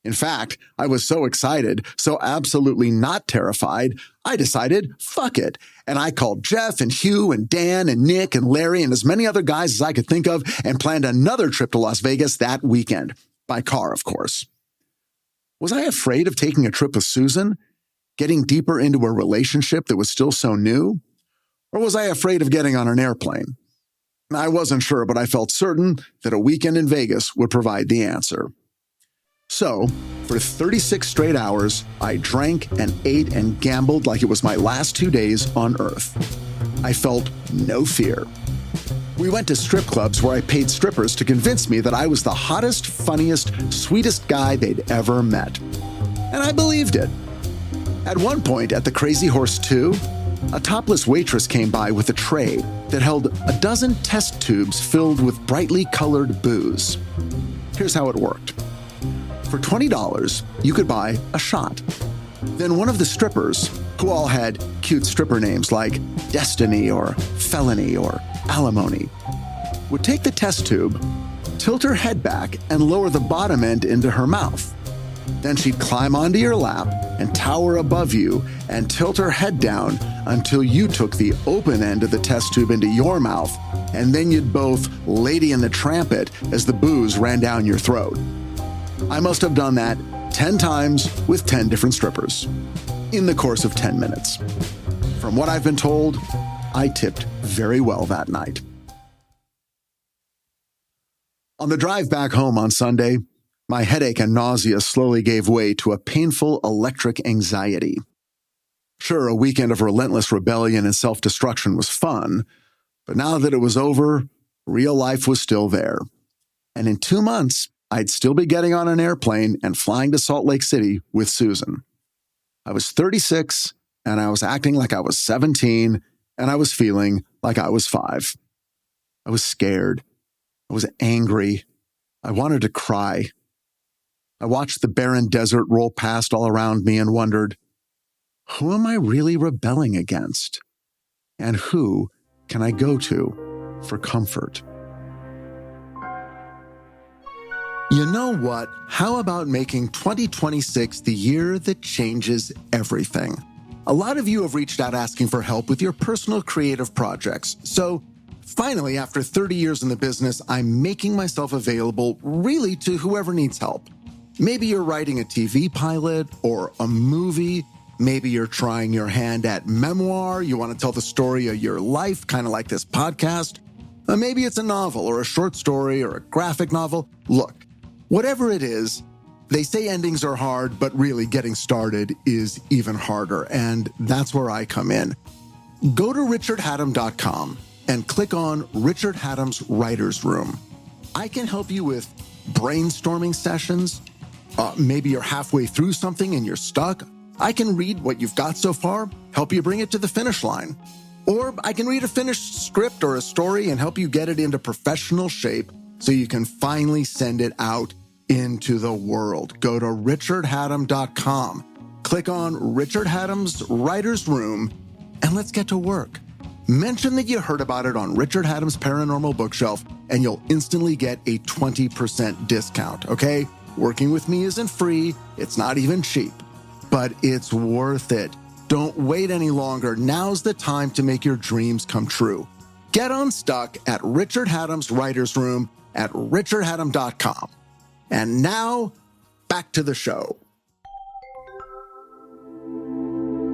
In fact, I was so excited, so absolutely not terrified, I decided, fuck it. And I called Jeff and Hugh and Dan and Nick and Larry and as many other guys as I could think of and planned another trip to Las Vegas that weekend. By car, of course. Was I afraid of taking a trip with Susan? Getting deeper into a relationship that was still so new? Or was I afraid of getting on an airplane? I wasn't sure, but I felt certain that a weekend in Vegas would provide the answer. So, for 36 straight hours, I drank and ate and gambled like it was my last 2 days on Earth. I felt no fear. We went to strip clubs where I paid strippers to convince me that I was the hottest, funniest, sweetest guy they'd ever met. And I believed it. At one point at the Crazy Horse 2, a topless waitress came by with a tray that held a dozen test tubes filled with brightly colored booze. Here's how it worked. For $20, you could buy a shot. Then one of the strippers, who all had cute stripper names like Destiny or Felony or Alimony, would take the test tube, tilt her head back, and lower the bottom end into her mouth. Then she'd climb onto your lap and tower above you and tilt her head down until you took the open end of the test tube into your mouth, and then you'd both Lady and the Tramp it as the booze ran down your throat. I must have done that 10 times with 10 different strippers in the course of 10 minutes. From what I've been told, I tipped very well that night. On the drive back home on Sunday, my headache and nausea slowly gave way to a painful electric anxiety. Sure, a weekend of relentless rebellion and self-destruction was fun, but now that it was over, real life was still there. And in 2 months, I'd still be getting on an airplane and flying to Salt Lake City with Susan. I was 36, and I was acting like I was 17, and I was feeling like I was 5. I was scared. I was angry. I wanted to cry. I watched the barren desert roll past all around me and wondered, who am I really rebelling against? And who can I go to for comfort? You know what? How about making 2026 the year that changes everything? A lot of you have reached out asking for help with your personal creative projects. So finally, after 30 years in the business, I'm making myself available really to whoever needs help. Maybe you're writing a TV pilot or a movie. Maybe you're trying your hand at memoir. You want to tell the story of your life, kind of like this podcast. Or maybe it's a novel or a short story or a graphic novel. Look, whatever it is, they say endings are hard, but really getting started is even harder. And that's where I come in. Go to richardhatem.com and click on Richard Hatem's Writer's Room. I can help you with brainstorming sessions. Maybe you're halfway through something and you're stuck. I can read what you've got so far, help you bring it to the finish line. Or I can read a finished script or a story and help you get it into professional shape so you can finally send it out into the world. Go to richardhatem.com, click on Richard Hatem's Writer's Room, and let's get to work. Mention that you heard about it on Richard Hatem's Paranormal Bookshelf, and you'll instantly get a 20% discount, okay? Working with me isn't free, it's not even cheap, but it's worth it. Don't wait any longer. Now's the time to make your dreams come true. Get unstuck at Richard Hatem's Writer's Room at richardhatem.com. And now, back to the show.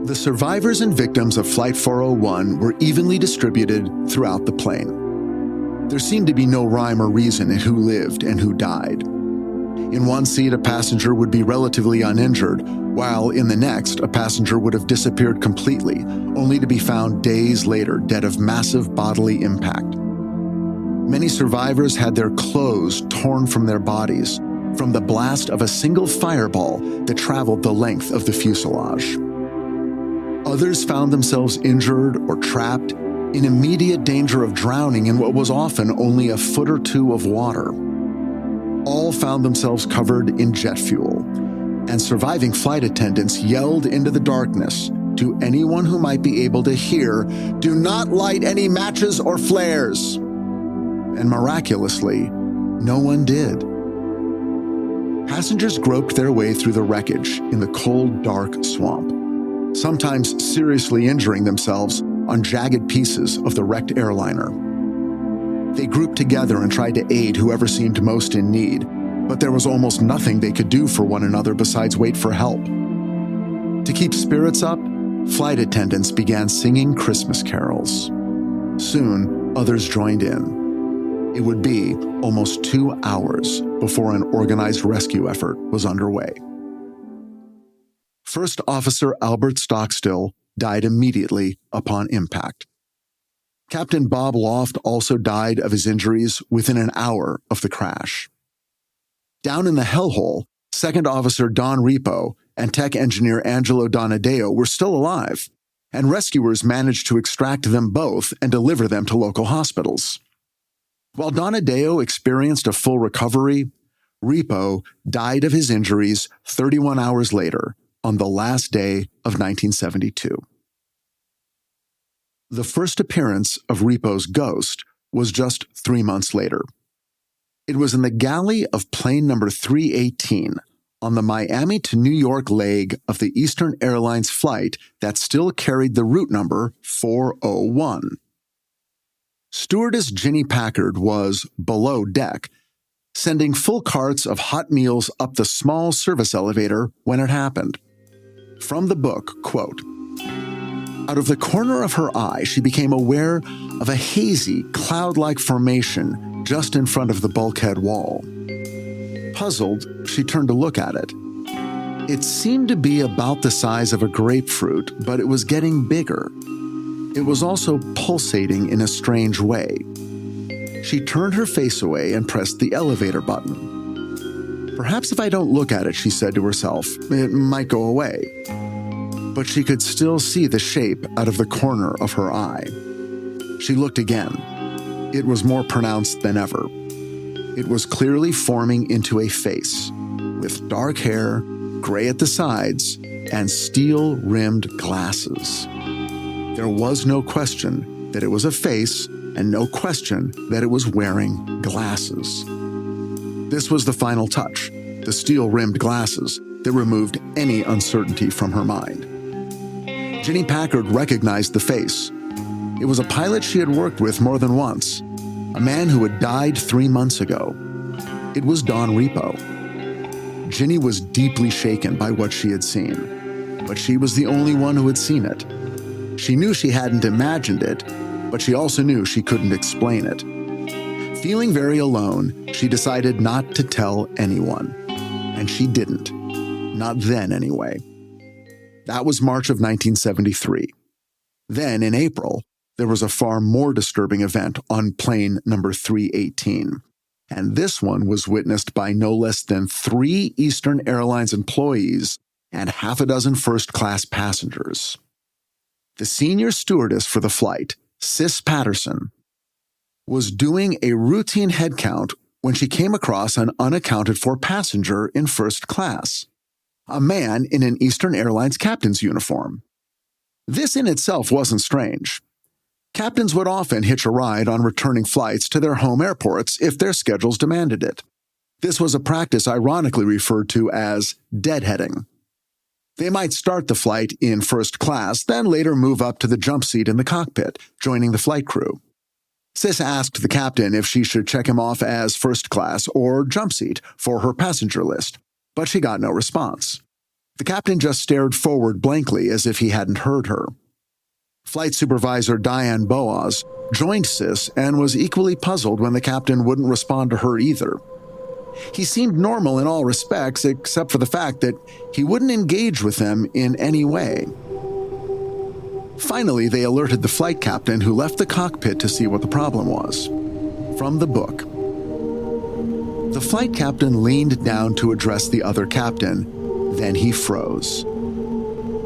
The survivors and victims of Flight 401 were evenly distributed throughout the plane. There seemed to be no rhyme or reason in who lived and who died. In one seat, a passenger would be relatively uninjured, while in the next, a passenger would have disappeared completely, only to be found days later dead of massive bodily impact. Many survivors had their clothes torn from their bodies from the blast of a single fireball that traveled the length of the fuselage. Others found themselves injured or trapped in immediate danger of drowning in what was often only a foot or two of water. All found themselves covered in jet fuel, and surviving flight attendants yelled into the darkness to anyone who might be able to hear, "Do not light any matches or flares." And miraculously, no one did. Passengers groped their way through the wreckage in the cold, dark swamp, sometimes seriously injuring themselves on jagged pieces of the wrecked airliner. They grouped together and tried to aid whoever seemed most in need, but there was almost nothing they could do for one another besides wait for help. To keep spirits up, flight attendants began singing Christmas carols. Soon, others joined in. It would be almost 2 hours before an organized rescue effort was underway. First Officer Albert Stockstill died immediately upon impact. Captain Bob Loft also died of his injuries within an hour of the crash. Down in the hellhole, Second Officer Don Repo and Tech Engineer Angelo Donadeo were still alive, and rescuers managed to extract them both and deliver them to local hospitals. While Donadeo experienced a full recovery, Repo died of his injuries 31 hours later on the last day of 1972. The first appearance of Repo's ghost was just 3 months later. It was in the galley of plane number 318 on the Miami to New York leg of the Eastern Airlines flight that still carried the route number 401. Stewardess Ginny Packard was below deck, sending full carts of hot meals up the small service elevator when it happened. From the book, quote, "Out of the corner of her eye, she became aware of a hazy, cloud-like formation just in front of the bulkhead wall. Puzzled, she turned to look at it. It seemed to be about the size of a grapefruit, but it was getting bigger. It was also pulsating in a strange way. She turned her face away and pressed the elevator button. Perhaps if I don't look at it, she said to herself, it might go away. But she could still see the shape out of the corner of her eye. She looked again. It was more pronounced than ever. It was clearly forming into a face, with dark hair, gray at the sides, and steel-rimmed glasses. There was no question that it was a face, and no question that it was wearing glasses. This was the final touch, the steel-rimmed glasses that removed any uncertainty from her mind. Ginny Packard recognized the face. It was a pilot she had worked with more than once, a man who had died 3 months ago. It was Don Repo. Ginny was deeply shaken by what she had seen, but she was the only one who had seen it. She knew she hadn't imagined it, but she also knew she couldn't explain it. Feeling very alone, she decided not to tell anyone. And she didn't. Not then, anyway. That was March of 1973. Then, in April, there was a far more disturbing event on plane number 318. And this one was witnessed by no less than 3 Eastern Airlines employees and half a dozen first-class passengers. The senior stewardess for the flight, Sis Patterson, was doing a routine head count when she came across an unaccounted-for passenger in first class, a man in an Eastern Airlines captain's uniform. This in itself wasn't strange. Captains would often hitch a ride on returning flights to their home airports if their schedules demanded it. This was a practice ironically referred to as deadheading. They might start the flight in first class, then later move up to the jump seat in the cockpit, joining the flight crew. Sis asked the captain if she should check him off as first class or jump seat for her passenger list, but she got no response. The captain just stared forward blankly as if he hadn't heard her. Flight supervisor Diane Boaz joined Sis and was equally puzzled when the captain wouldn't respond to her either. He seemed normal in all respects except for the fact that he wouldn't engage with them in any way. Finally, they alerted the flight captain, who left the cockpit to see what the problem was. From the book. The flight captain leaned down to address the other captain, then he froze.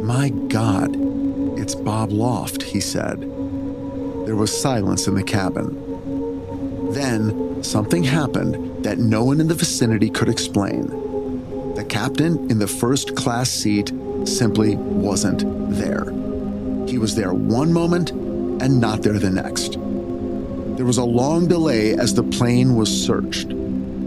"My God, it's Bob Loft," he said. There was silence in the cabin. Then, something happened that no one in the vicinity could explain. The captain in the first-class seat simply wasn't there. He was there one moment and not there the next. There was a long delay as the plane was searched.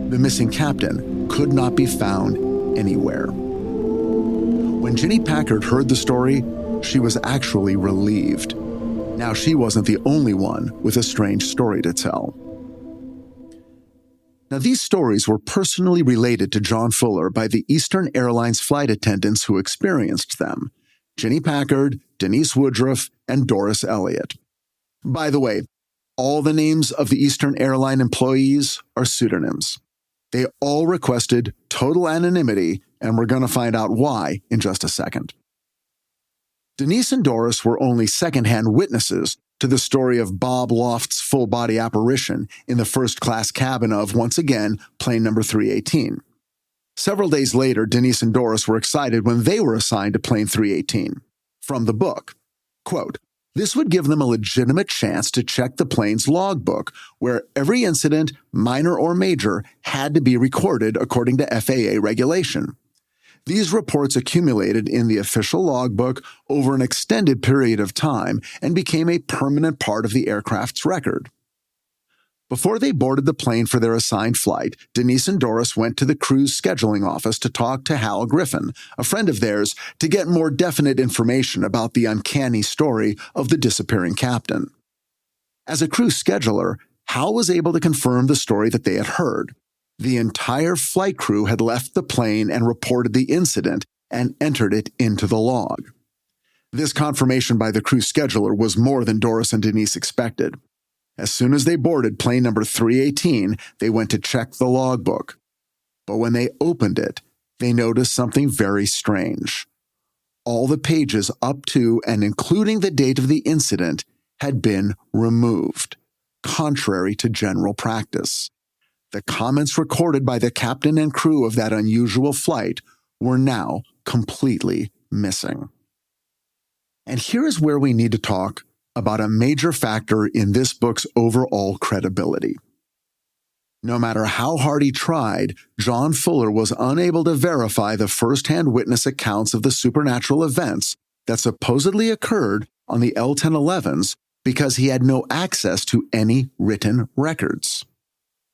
The missing captain could not be found anywhere. When Ginny Packard heard the story, she was actually relieved. Now she wasn't the only one with a strange story to tell. Now, these stories were personally related to John Fuller by the Eastern Airlines flight attendants who experienced them: Ginny Packard, Denise Woodruff, and Doris Elliott. By the way, all the names of the Eastern Airline employees are pseudonyms. They all requested total anonymity, and we're going to find out why in just a second. Denise and Doris were only secondhand witnesses to the story of Bob Loft's full-body apparition in the first-class cabin of, once again, plane number 318. Several days later, Denise and Doris were excited when they were assigned to plane 318. From the book, quote, "This would give them a legitimate chance to check the plane's logbook, where every incident, minor or major, had to be recorded according to FAA regulation. These reports accumulated in the official logbook over an extended period of time and became a permanent part of the aircraft's record." Before they boarded the plane for their assigned flight, Denise and Doris went to the crew's scheduling office to talk to Hal Griffin, a friend of theirs, to get more definite information about the uncanny story of the disappearing captain. As a crew scheduler, Hal was able to confirm the story that they had heard. The entire flight crew had left the plane and reported the incident and entered it into the log. This confirmation by the crew scheduler was more than Doris and Denise expected. As soon as they boarded plane number 318, they went to check the logbook. But when they opened it, they noticed something very strange. All the pages up to and including the date of the incident had been removed, contrary to general practice. The comments recorded by the captain and crew of that unusual flight were now completely missing. And here is where we need to talk about a major factor in this book's overall credibility. No matter how hard he tried, John Fuller was unable to verify the first-hand witness accounts of the supernatural events that supposedly occurred on the L-1011s because he had no access to any written records.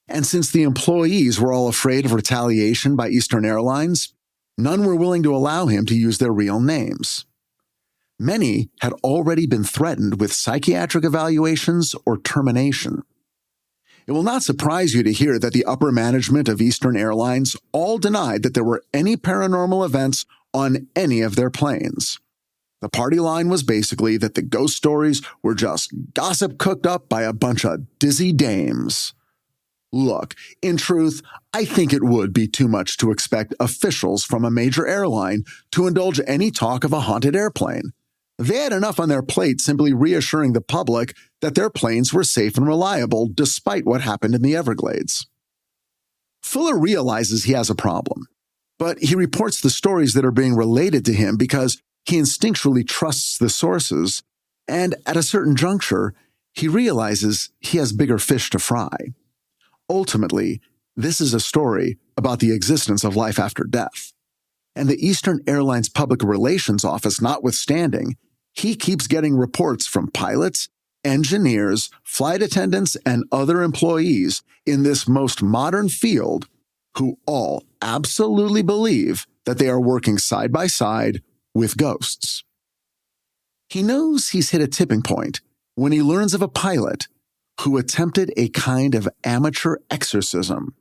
And since the employees were all afraid of retaliation by Eastern Airlines, none were willing to allow him to use their real names. Many had already been threatened with psychiatric evaluations or termination. It will not surprise you to hear that the upper management of Eastern Airlines all denied that there were any paranormal events on any of their planes. The party line was basically that the ghost stories were just gossip cooked up by a bunch of dizzy dames. Look, in truth, I think it would be too much to expect officials from a major airline to indulge any talk of a haunted airplane. They had enough on their plate simply reassuring the public that their planes were safe and reliable despite what happened in the Everglades. Fuller realizes he has a problem, but he reports the stories that are being related to him because he instinctually trusts the sources, and at a certain juncture, he realizes he has bigger fish to fry. Ultimately, this is a story about the existence of life after death. And the Eastern Airlines Public Relations Office notwithstanding, he keeps getting reports from pilots, engineers, flight attendants, and other employees in this most modern field who all absolutely believe that they are working side by side with ghosts. He knows he's hit a tipping point when he learns of a pilot who attempted a kind of amateur exorcism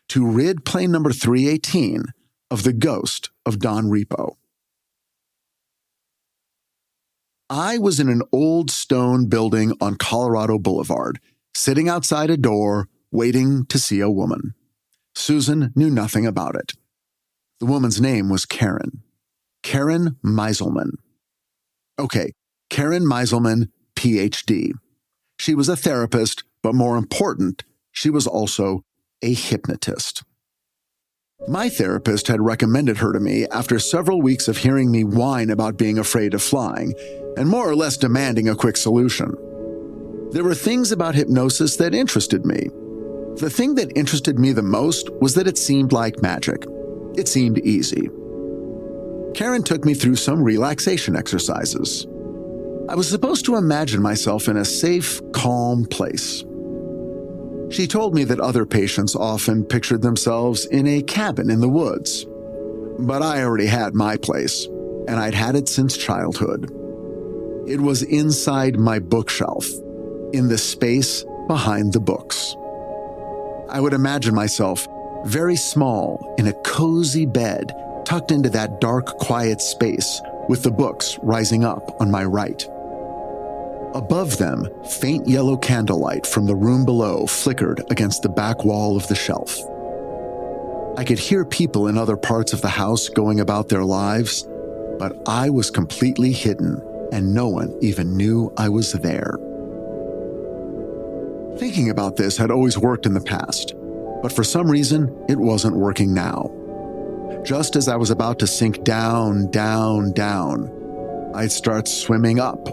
to rid plane number 318 of the ghost of Don Repo. I was in an old stone building on Colorado Boulevard, sitting outside a door, waiting to see a woman. Susan knew nothing about it. The woman's name was Karen. Karen Meiselman. Okay, Karen Meiselman, PhD. She was a therapist, but more important, she was also a hypnotist. My therapist had recommended her to me after several weeks of hearing me whine about being afraid of flying and more or less demanding a quick solution. There were things about hypnosis that interested me. The thing that interested me the most was that it seemed like magic. It seemed easy. Karen took me through some relaxation exercises. I was supposed to imagine myself in a safe, calm place. She told me that other patients often pictured themselves in a cabin in the woods. But I already had my place, and I'd had it since childhood. It was inside my bookshelf, in the space behind the books. I would imagine myself very small in a cozy bed tucked into that dark, quiet space with the books rising up on my right. Above them, faint yellow candlelight from the room below flickered against the back wall of the shelf. I could hear people in other parts of the house going about their lives, but I was completely hidden and no one even knew I was there. Thinking about this had always worked in the past, but for some reason, it wasn't working now. Just as I was about to sink down, I'd start swimming up.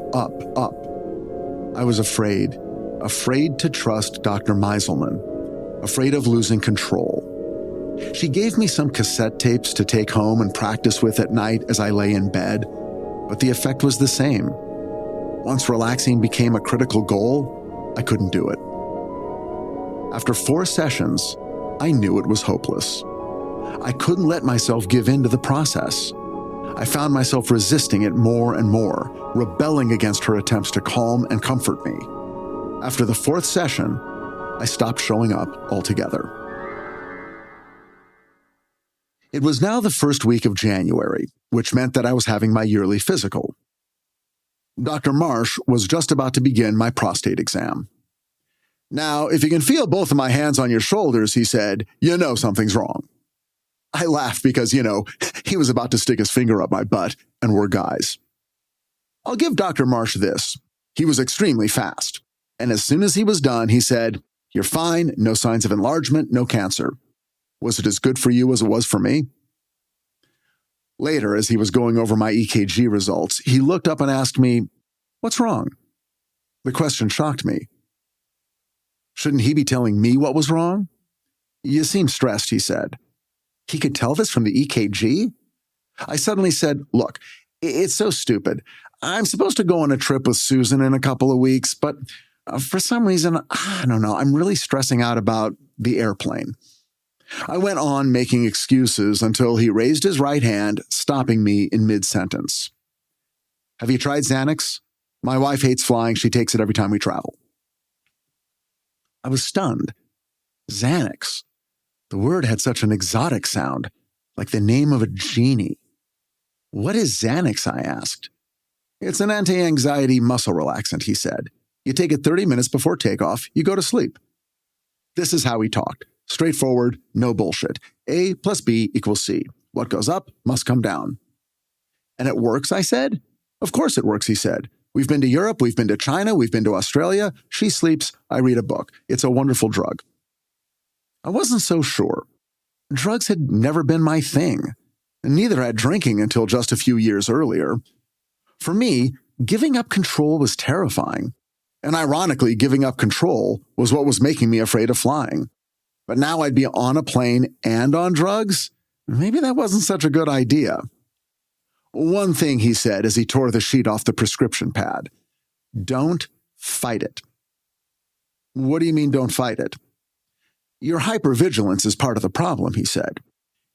I was afraid to trust Dr. Meiselman, afraid of losing control. She gave me some cassette tapes to take home and practice with at night as I lay in bed, but the effect was the same. Once relaxing became a critical goal, I couldn't do it. After 4 sessions, I knew it was hopeless. I couldn't let myself give in to the process. I found myself resisting it more and more, rebelling against her attempts to calm and comfort me. After the 4th session, I stopped showing up altogether. It was now the first week of January, which meant that I was having my yearly physical. Dr. Marsh was just about to begin my prostate exam. "Now, if you can feel both of my hands on your shoulders," he said, "you know something's wrong." I laughed because, he was about to stick his finger up my butt, and we're guys. I'll give Dr. Marsh this. He was extremely fast. And as soon as he was done, he said, "You're fine, no signs of enlargement, no cancer. Was it as good for you as it was for me?" Later, as he was going over my EKG results, he looked up and asked me, "What's wrong?" The question shocked me. Shouldn't he be telling me what was wrong? "You seem stressed," he said. He could tell this from the EKG? I suddenly said, "Look, it's so stupid. I'm supposed to go on a trip with Susan in a couple of weeks, but for some reason, I don't know, I'm really stressing out about the airplane." I went on making excuses until he raised his right hand, stopping me in mid-sentence. "Have you tried Xanax? My wife hates flying. She takes it every time we travel." I was stunned. Xanax. The word had such an exotic sound, like the name of a genie. "What is Xanax?" I asked. "It's an anti-anxiety muscle relaxant," he said. "You take it 30 minutes before takeoff, you go to sleep." This is how he talked. Straightforward, no bullshit. A plus B equals C. What goes up must come down. "And it works," I said. "Of course it works," he said. "We've been to Europe, we've been to China, we've been to Australia. She sleeps, I read a book. It's a wonderful drug." I wasn't so sure. Drugs had never been my thing, and neither had drinking until just a few years earlier. For me, giving up control was terrifying. And ironically, giving up control was what was making me afraid of flying. But now I'd be on a plane and on drugs? Maybe that wasn't such a good idea. One thing he said as he tore the sheet off the prescription pad: "Don't fight it." "What do you mean, don't fight it?" "Your hypervigilance is part of the problem," he said.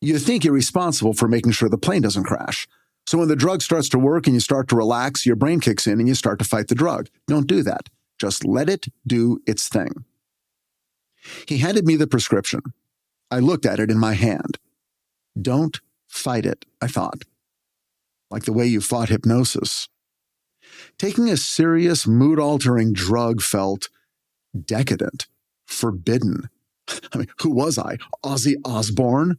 "You think you're responsible for making sure the plane doesn't crash. So when the drug starts to work and you start to relax, your brain kicks in and you start to fight the drug. Don't do that. Just let it do its thing." He handed me the prescription. I looked at it in my hand. Don't fight it, I thought. Like the way you fought hypnosis. Taking a serious, mood-altering drug felt decadent, forbidden. Who was I? Ozzy Osbourne?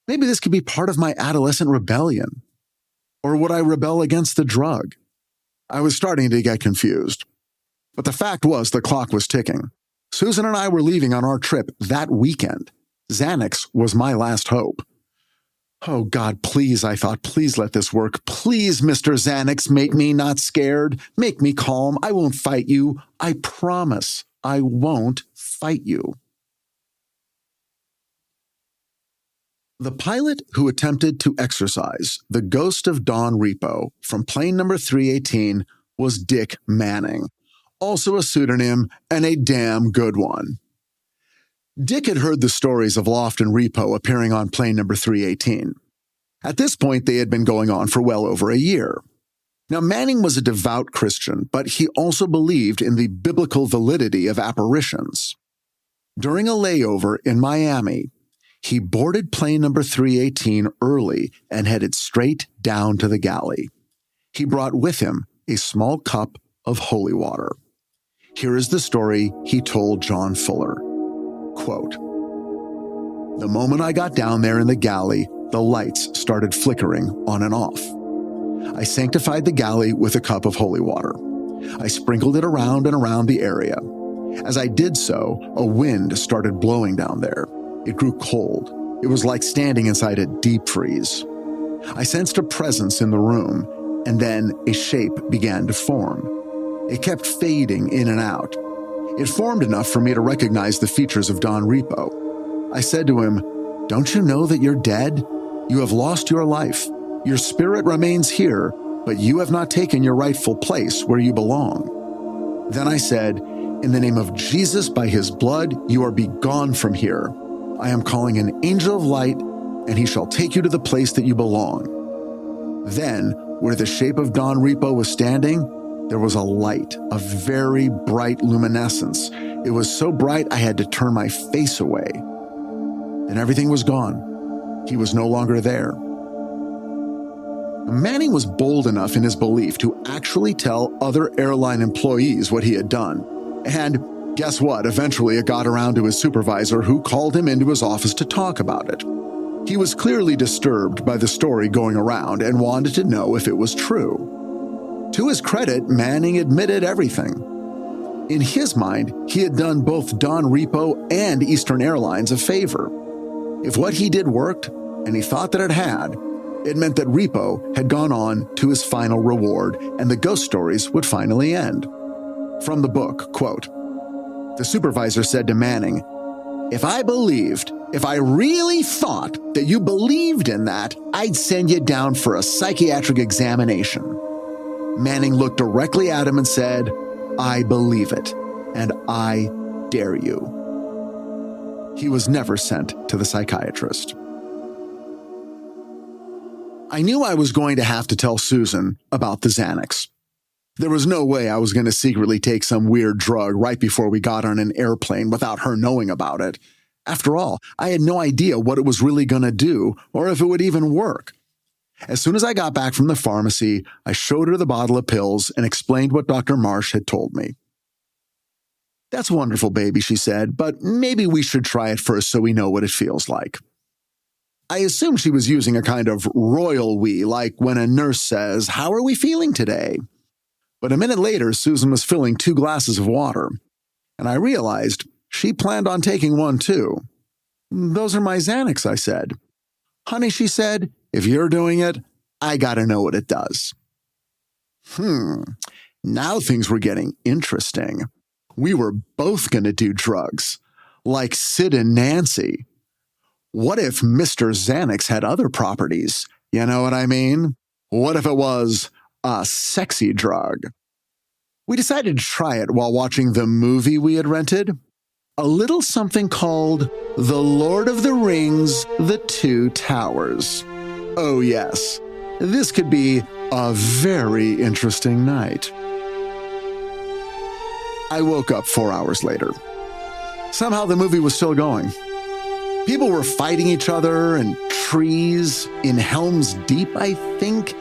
Maybe this could be part of my adolescent rebellion. Or would I rebel against the drug? I was starting to get confused. But the fact was the clock was ticking. Susan and I were leaving on our trip that weekend. Xanax was my last hope. Oh God, please, I thought, please let this work. Please, Mr. Xanax, make me not scared. Make me calm. I won't fight you. I promise I won't fight you. The pilot who attempted to exorcise the ghost of Don Repo from plane number 318 was Dick Manning, also a pseudonym and a damn good one. Dick had heard the stories of Loft and Repo appearing on plane number 318. At this point, they had been going on for well over a year. Now, Manning was a devout Christian, but he also believed in the biblical validity of apparitions. During a layover in Miami, he boarded plane number 318 early and headed straight down to the galley. He brought with him a small cup of holy water. Here is the story he told John Fuller. Quote, "The moment I got down there in the galley, the lights started flickering on and off. I sanctified the galley with a cup of holy water. I sprinkled it around and around the area. As I did so, a wind started blowing down there. It grew cold. It was like standing inside a deep freeze. I sensed a presence in the room, and then a shape began to form. It kept fading in and out. It formed enough for me to recognize the features of Don Repo. I said to him, 'Don't you know that you're dead? You have lost your life. Your spirit remains here, but you have not taken your rightful place where you belong.' Then I said, 'In the name of Jesus, by his blood, you are begone from here. I am calling an angel of light, and he shall take you to the place that you belong.' Then, where the shape of Don Repo was standing, there was a light, a very bright luminescence. It was so bright I had to turn my face away. Then everything was gone. He was no longer there." Manning was bold enough in his belief to actually tell other airline employees what he had done. And guess what? Eventually it got around to his supervisor, who called him into his office to talk about it. He was clearly disturbed by the story going around and wanted to know if it was true. To his credit, Manning admitted everything. In his mind, he had done both Don Repo and Eastern Airlines a favor. If what he did worked, and he thought that it had, it meant that Repo had gone on to his final reward and the ghost stories would finally end. From the book, quote, "The supervisor said to Manning, 'If I really thought that you believed in that, I'd send you down for a psychiatric examination.' Manning looked directly at him and said, 'I believe it, and I dare you.'" He was never sent to the psychiatrist. I knew I was going to have to tell Susan about the Xanax. There was no way I was going to secretly take some weird drug right before we got on an airplane without her knowing about it. After all, I had no idea what it was really going to do or if it would even work. As soon as I got back from the pharmacy, I showed her the bottle of pills and explained what Dr. Marsh had told me. "That's wonderful, baby," she said, "but maybe we should try it first so we know what it feels like." I assumed she was using a kind of royal we, like when a nurse says, "How are we feeling today?" But a minute later, Susan was filling 2 glasses of water, and I realized she planned on taking one too. "Those are my Xanax," I said. "Honey," she said, "if you're doing it, I gotta know what it does." Now things were getting interesting. We were both gonna do drugs, like Sid and Nancy. What if Mr. Xanax had other properties? You know what I mean? What if it was a sexy drug? We decided to try it while watching the movie we had rented. A little something called The Lord of the Rings, The Two Towers. Oh yes, this could be a very interesting night. I woke up 4 hours later. Somehow the movie was still going. People were fighting each other and trees in Helm's Deep, I think.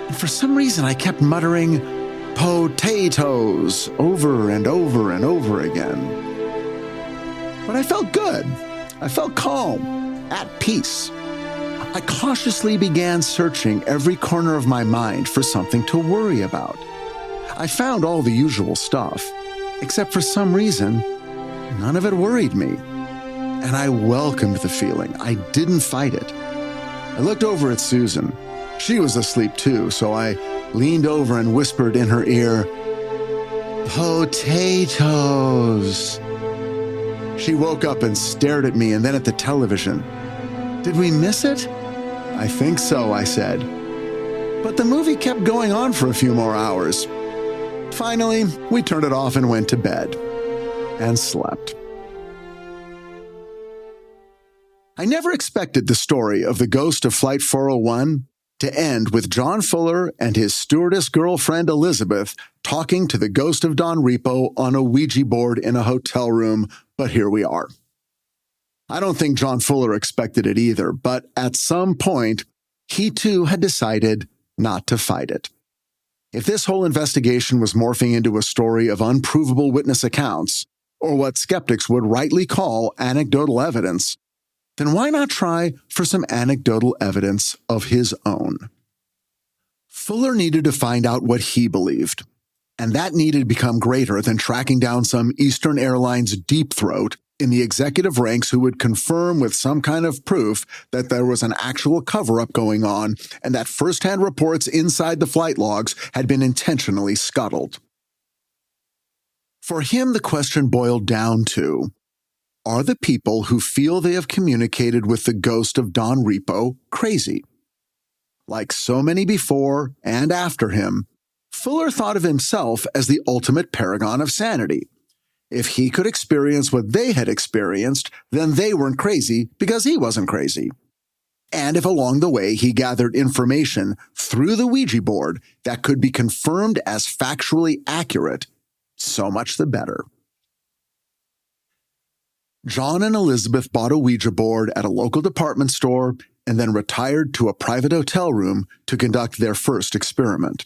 And for some reason, I kept muttering, "potatoes," over and over and over again. But I felt good. I felt calm, at peace. I cautiously began searching every corner of my mind for something to worry about. I found all the usual stuff, except for some reason, none of it worried me. And I welcomed the feeling. I didn't fight it. I looked over at Susan. She was asleep too, so I leaned over and whispered in her ear, "Potatoes." She woke up and stared at me and then at the television. "Did we miss it?" "I think so," I said. But the movie kept going on for a few more hours. Finally, we turned it off and went to bed and slept. I never expected the story of the ghost of Flight 401 to end with John Fuller and his stewardess girlfriend Elizabeth talking to the ghost of Don Repo on a Ouija board in a hotel room, but here we are. I don't think John Fuller expected it either, but at some point, he too had decided not to fight it. If this whole investigation was morphing into a story of unprovable witness accounts, or what skeptics would rightly call anecdotal evidence, then why not try for some anecdotal evidence of his own? Fuller needed to find out what he believed, and that needed to become greater than tracking down some Eastern Airlines deep throat in the executive ranks who would confirm with some kind of proof that there was an actual cover-up going on and that first-hand reports inside the flight logs had been intentionally scuttled. For him, the question boiled down to, are the people who feel they have communicated with the ghost of Don Repo crazy? Like so many before and after him, Fuller thought of himself as the ultimate paragon of sanity. If he could experience what they had experienced, then they weren't crazy because he wasn't crazy. And if along the way he gathered information through the Ouija board that could be confirmed as factually accurate, so much the better. John and Elizabeth bought a Ouija board at a local department store and then retired to a private hotel room to conduct their first experiment.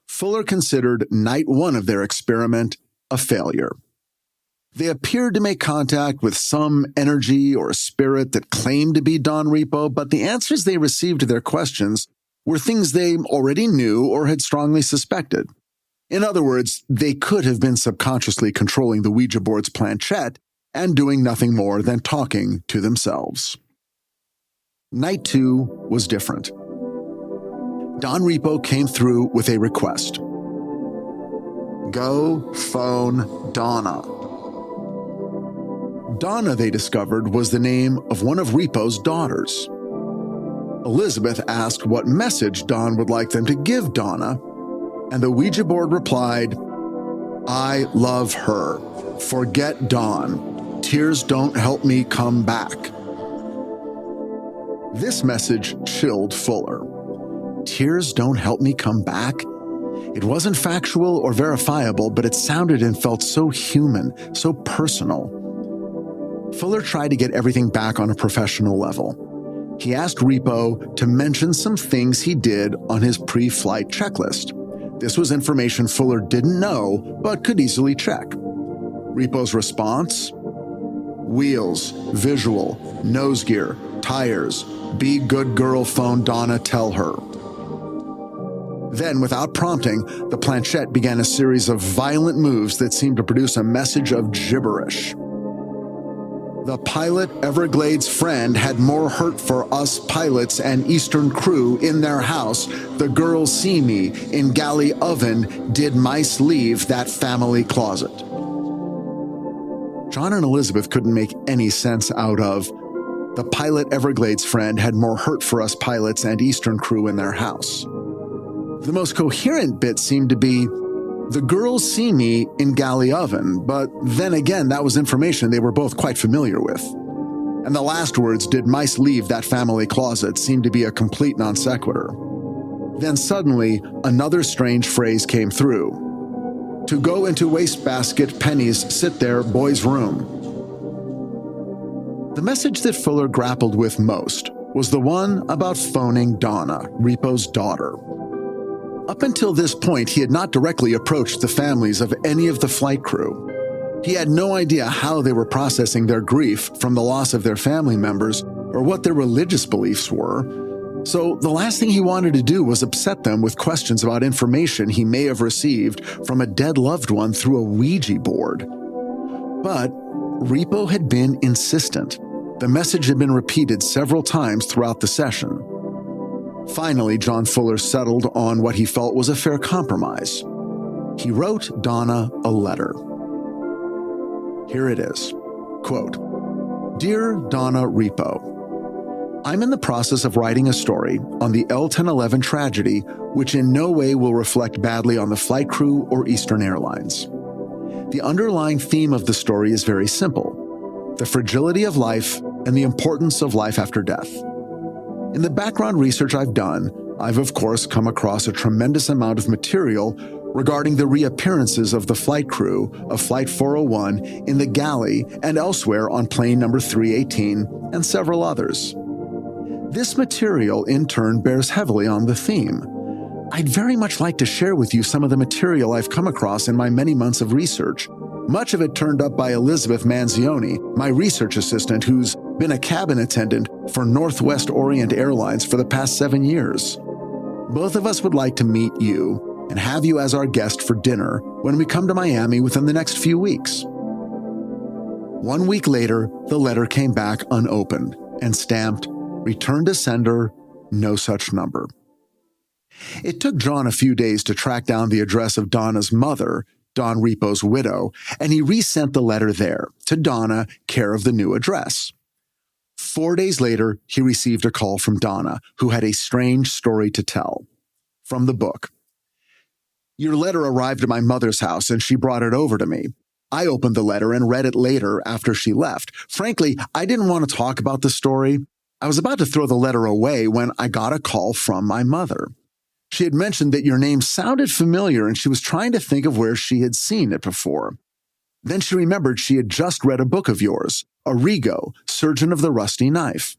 Fuller considered night one of their experiment a failure. They appeared to make contact with some energy or spirit that claimed to be Don Repo, but the answers they received to their questions were things they already knew or had strongly suspected. In other words, they could have been subconsciously controlling the Ouija board's planchette and doing nothing more than talking to themselves. Night 2 was different. Don Repo came through with a request. Go phone Donna. Donna, they discovered, was the name of one of Repo's daughters. Elizabeth asked what message Don would like them to give Donna, and the Ouija board replied, I love her. Forget Don. Tears don't help me come back. This message chilled Fuller. Tears don't help me come back? It wasn't factual or verifiable, but it sounded and felt so human, so personal. Fuller tried to get everything back on a professional level. He asked Repo to mention some things he did on his pre-flight checklist. This was information Fuller didn't know, but could easily check. Repo's response? Wheels, visual, nose gear, tires, be good girl, phone Donna, tell her. Then, without prompting, the planchette began a series of violent moves that seemed to produce a message of gibberish. The pilot Everglades friend had more hurt for us pilots and Eastern crew in their house. The girls see me in galley oven. Did mice leave that family closet? John and Elizabeth couldn't make any sense out of the pilot Everglades friend had more hurt for us pilots and Eastern crew in their house. The most coherent bit seemed to be, the girls see me in galley oven, but then again, that was information they were both quite familiar with. And the last words, did mice leave that family closet, seemed to be a complete non sequitur. Then suddenly, another strange phrase came through. To go into wastebasket, pennies, sit there, boys' room. The message that Fuller grappled with most was the one about phoning Donna, Repo's daughter. Up until this point, he had not directly approached the families of any of the flight crew. He had no idea how they were processing their grief from the loss of their family members or what their religious beliefs were. So the last thing he wanted to do was upset them with questions about information he may have received from a dead loved one through a Ouija board. But Repo had been insistent. The message had been repeated several times throughout the session. Finally, John Fuller settled on what he felt was a fair compromise. He wrote Donna a letter. Here it is. Quote, Dear Donna Repo, I'm in the process of writing a story on the L-1011 tragedy, which in no way will reflect badly on the flight crew or Eastern Airlines. The underlying theme of the story is very simple: the fragility of life and the importance of life after death. In the background research I've done, I've of course come across a tremendous amount of material regarding the reappearances of the flight crew of Flight 401 in the galley and elsewhere on plane number 318 and several others. This material in turn bears heavily on the theme. I'd very much like to share with you some of the material I've come across in my many months of research, much of it turned up by Elizabeth Manzioni, my research assistant who's been a cabin attendant for Northwest Orient Airlines for the past 7 years. Both of us would like to meet you and have you as our guest for dinner when we come to Miami within the next few weeks. 1 week later, the letter came back unopened and stamped, "Return to sender, no such number." It took John a few days to track down the address of Donna's mother, Don Repo's widow, and he resent the letter there to Donna, care of the new address. 4 days later, he received a call from Donna, who had a strange story to tell. From the book. "Your letter arrived at my mother's house and she brought it over to me. I opened the letter and read it later after she left. Frankly, I didn't want to talk about the story. I was about to throw the letter away when I got a call from my mother. She had mentioned that your name sounded familiar and she was trying to think of where she had seen it before. Then she remembered she had just read a book of yours, Arrigo, Surgeon of the Rusty Knife.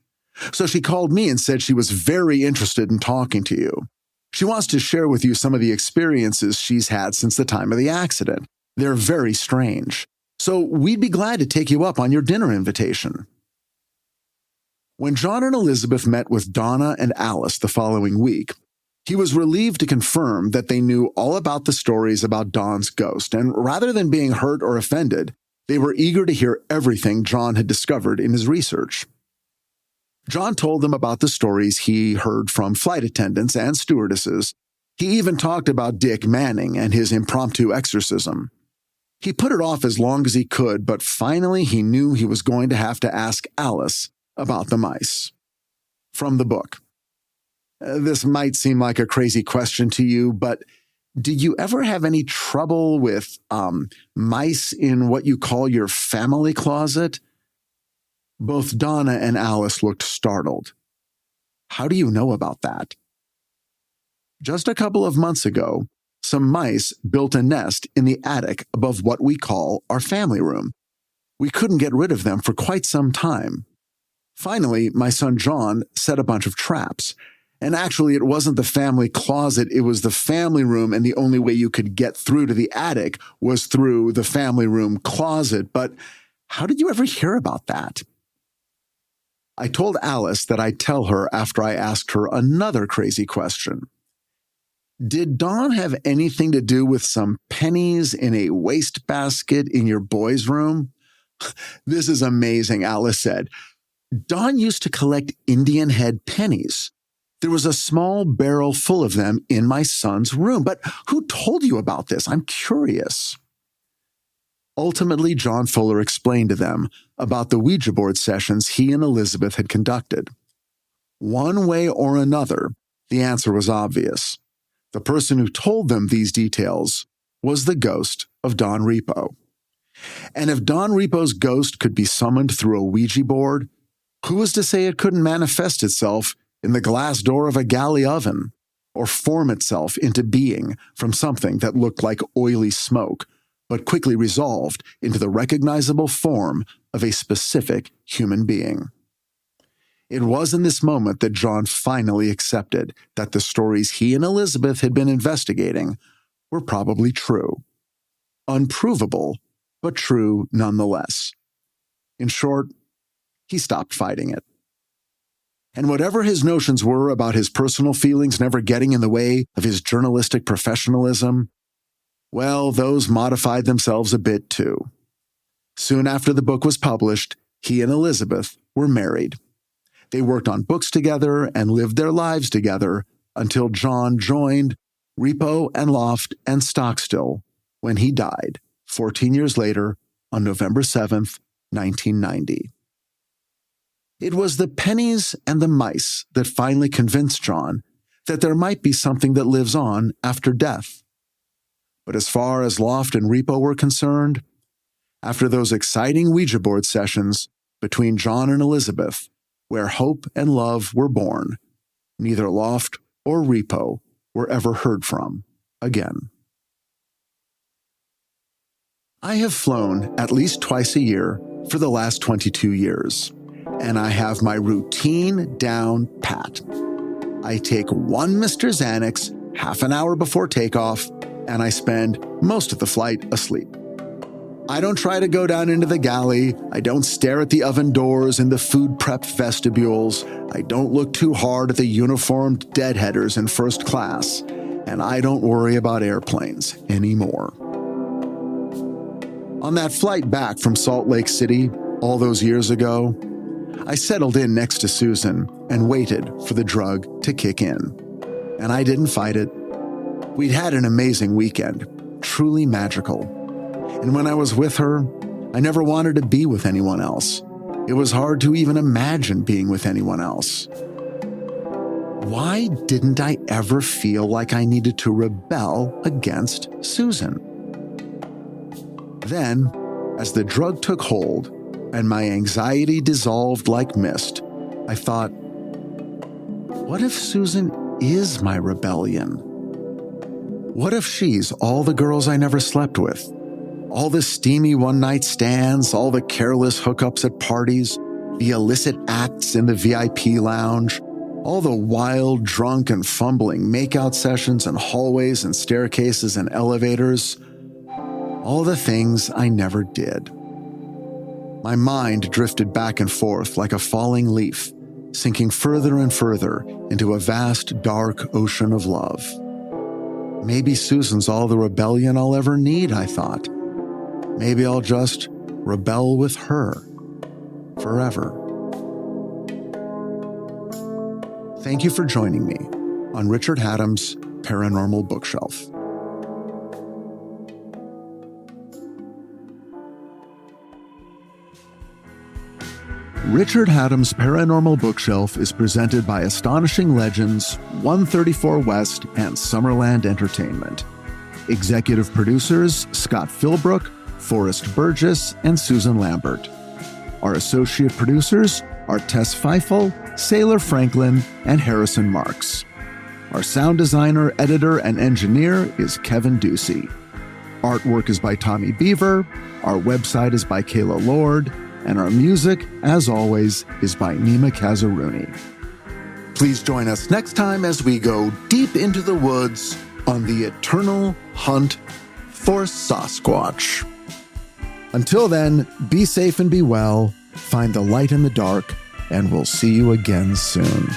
So she called me and said she was very interested in talking to you. She wants to share with you some of the experiences she's had since the time of the accident. They're very strange. So we'd be glad to take you up on your dinner invitation." When John and Elizabeth met with Donna and Alice the following week, he was relieved to confirm that they knew all about the stories about Don's ghost, and rather than being hurt or offended, they were eager to hear everything John had discovered in his research. John told them about the stories he heard from flight attendants and stewardesses. He even talked about Dick Manning and his impromptu exorcism. He put it off as long as he could, but finally he knew he was going to have to ask Alice about the mice. From the book. This might seem like a crazy question to you, but did you ever have any trouble with mice in what you call your family closet? Both Donna and Alice looked startled. How do you know about that? Just a couple of months ago, some mice built a nest in the attic above what we call our family room. We couldn't get rid of them for quite some time. Finally, my son John set a bunch of traps. And actually, it wasn't the family closet, it was the family room, and the only way you could get through to the attic was through the family room closet. But how did you ever hear about that? I told Alice that I'd tell her after I asked her another crazy question. Did Don have anything to do with some pennies in a wastebasket in your boys' room? This is amazing, Alice said. Don used to collect Indian head pennies. There was a small barrel full of them in my son's room. But who told you about this? I'm curious. Ultimately, John Fuller explained to them about the Ouija board sessions he and Elizabeth had conducted. One way or another, the answer was obvious. The person who told them these details was the ghost of Don Repo. And if Don Repo's ghost could be summoned through a Ouija board, who was to say it couldn't manifest itself in the glass door of a galley oven, or form itself into being from something that looked like oily smoke, but quickly resolved into the recognizable form of a specific human being? It was in this moment that John finally accepted that the stories he and Elizabeth had been investigating were probably true. Unprovable, but true nonetheless. In short, he stopped fighting it. And whatever his notions were about his personal feelings never getting in the way of his journalistic professionalism, well, those modified themselves a bit too. Soon after the book was published, he and Elizabeth were married. They worked on books together and lived their lives together until John joined Repo and Loft and Stockstill when he died 14 years later on November 7th, 1990. It was the pennies and the mice that finally convinced John that there might be something that lives on after death. But as far as Loft and Repo were concerned, after those exciting Ouija board sessions, between John and Elizabeth, where hope and love were born, neither Loft or Repo were ever heard from again. I have flown at least twice a year for the last 22 years, and I have my routine down pat. I take one Mr. Xanax half an hour before takeoff, and I spend most of the flight asleep. I don't try to go down into the galley. I don't stare at the oven doors in the food prep vestibules. I don't look too hard at the uniformed deadheaders in first class. And I don't worry about airplanes anymore. On that flight back from Salt Lake City all those years ago, I settled in next to Susan and waited for the drug to kick in. And I didn't fight it. We'd had an amazing weekend, truly magical. And when I was with her, I never wanted to be with anyone else. It was hard to even imagine being with anyone else. Why didn't I ever feel like I needed to rebel against Susan? Then, as the drug took hold and my anxiety dissolved like mist, I thought, what if Susan is my rebellion? What if she's all the girls I never slept with? All the steamy one-night stands, all the careless hookups at parties, the illicit acts in the VIP lounge, all the wild, drunk, and fumbling makeout sessions in hallways and staircases and elevators, all the things I never did. My mind drifted back and forth like a falling leaf, sinking further and further into a vast, dark ocean of love. Maybe Susan's all the rebellion I'll ever need, I thought. Maybe I'll just rebel with her forever. Thank you for joining me on Richard Hatem's Paranormal Bookshelf. Richard Hatem's Paranormal Bookshelf is presented by Astonishing Legends, 134 West, and Summerland Entertainment. Executive producers Scott Philbrook, Forrest Burgess, and Susan Lambert. Our associate producers are Tess Feifel, Sailor Franklin, and Harrison Marks. Our sound designer, editor, and engineer is Kevin Ducey. Artwork is by Tommy Beaver, our website is by Kayla Lord, and our music, as always, is by Nima Kazaruni. Please join us next time as we go deep into the woods on the eternal hunt for Sasquatch. Until then, be safe and be well, find the light in the dark, and we'll see you again soon.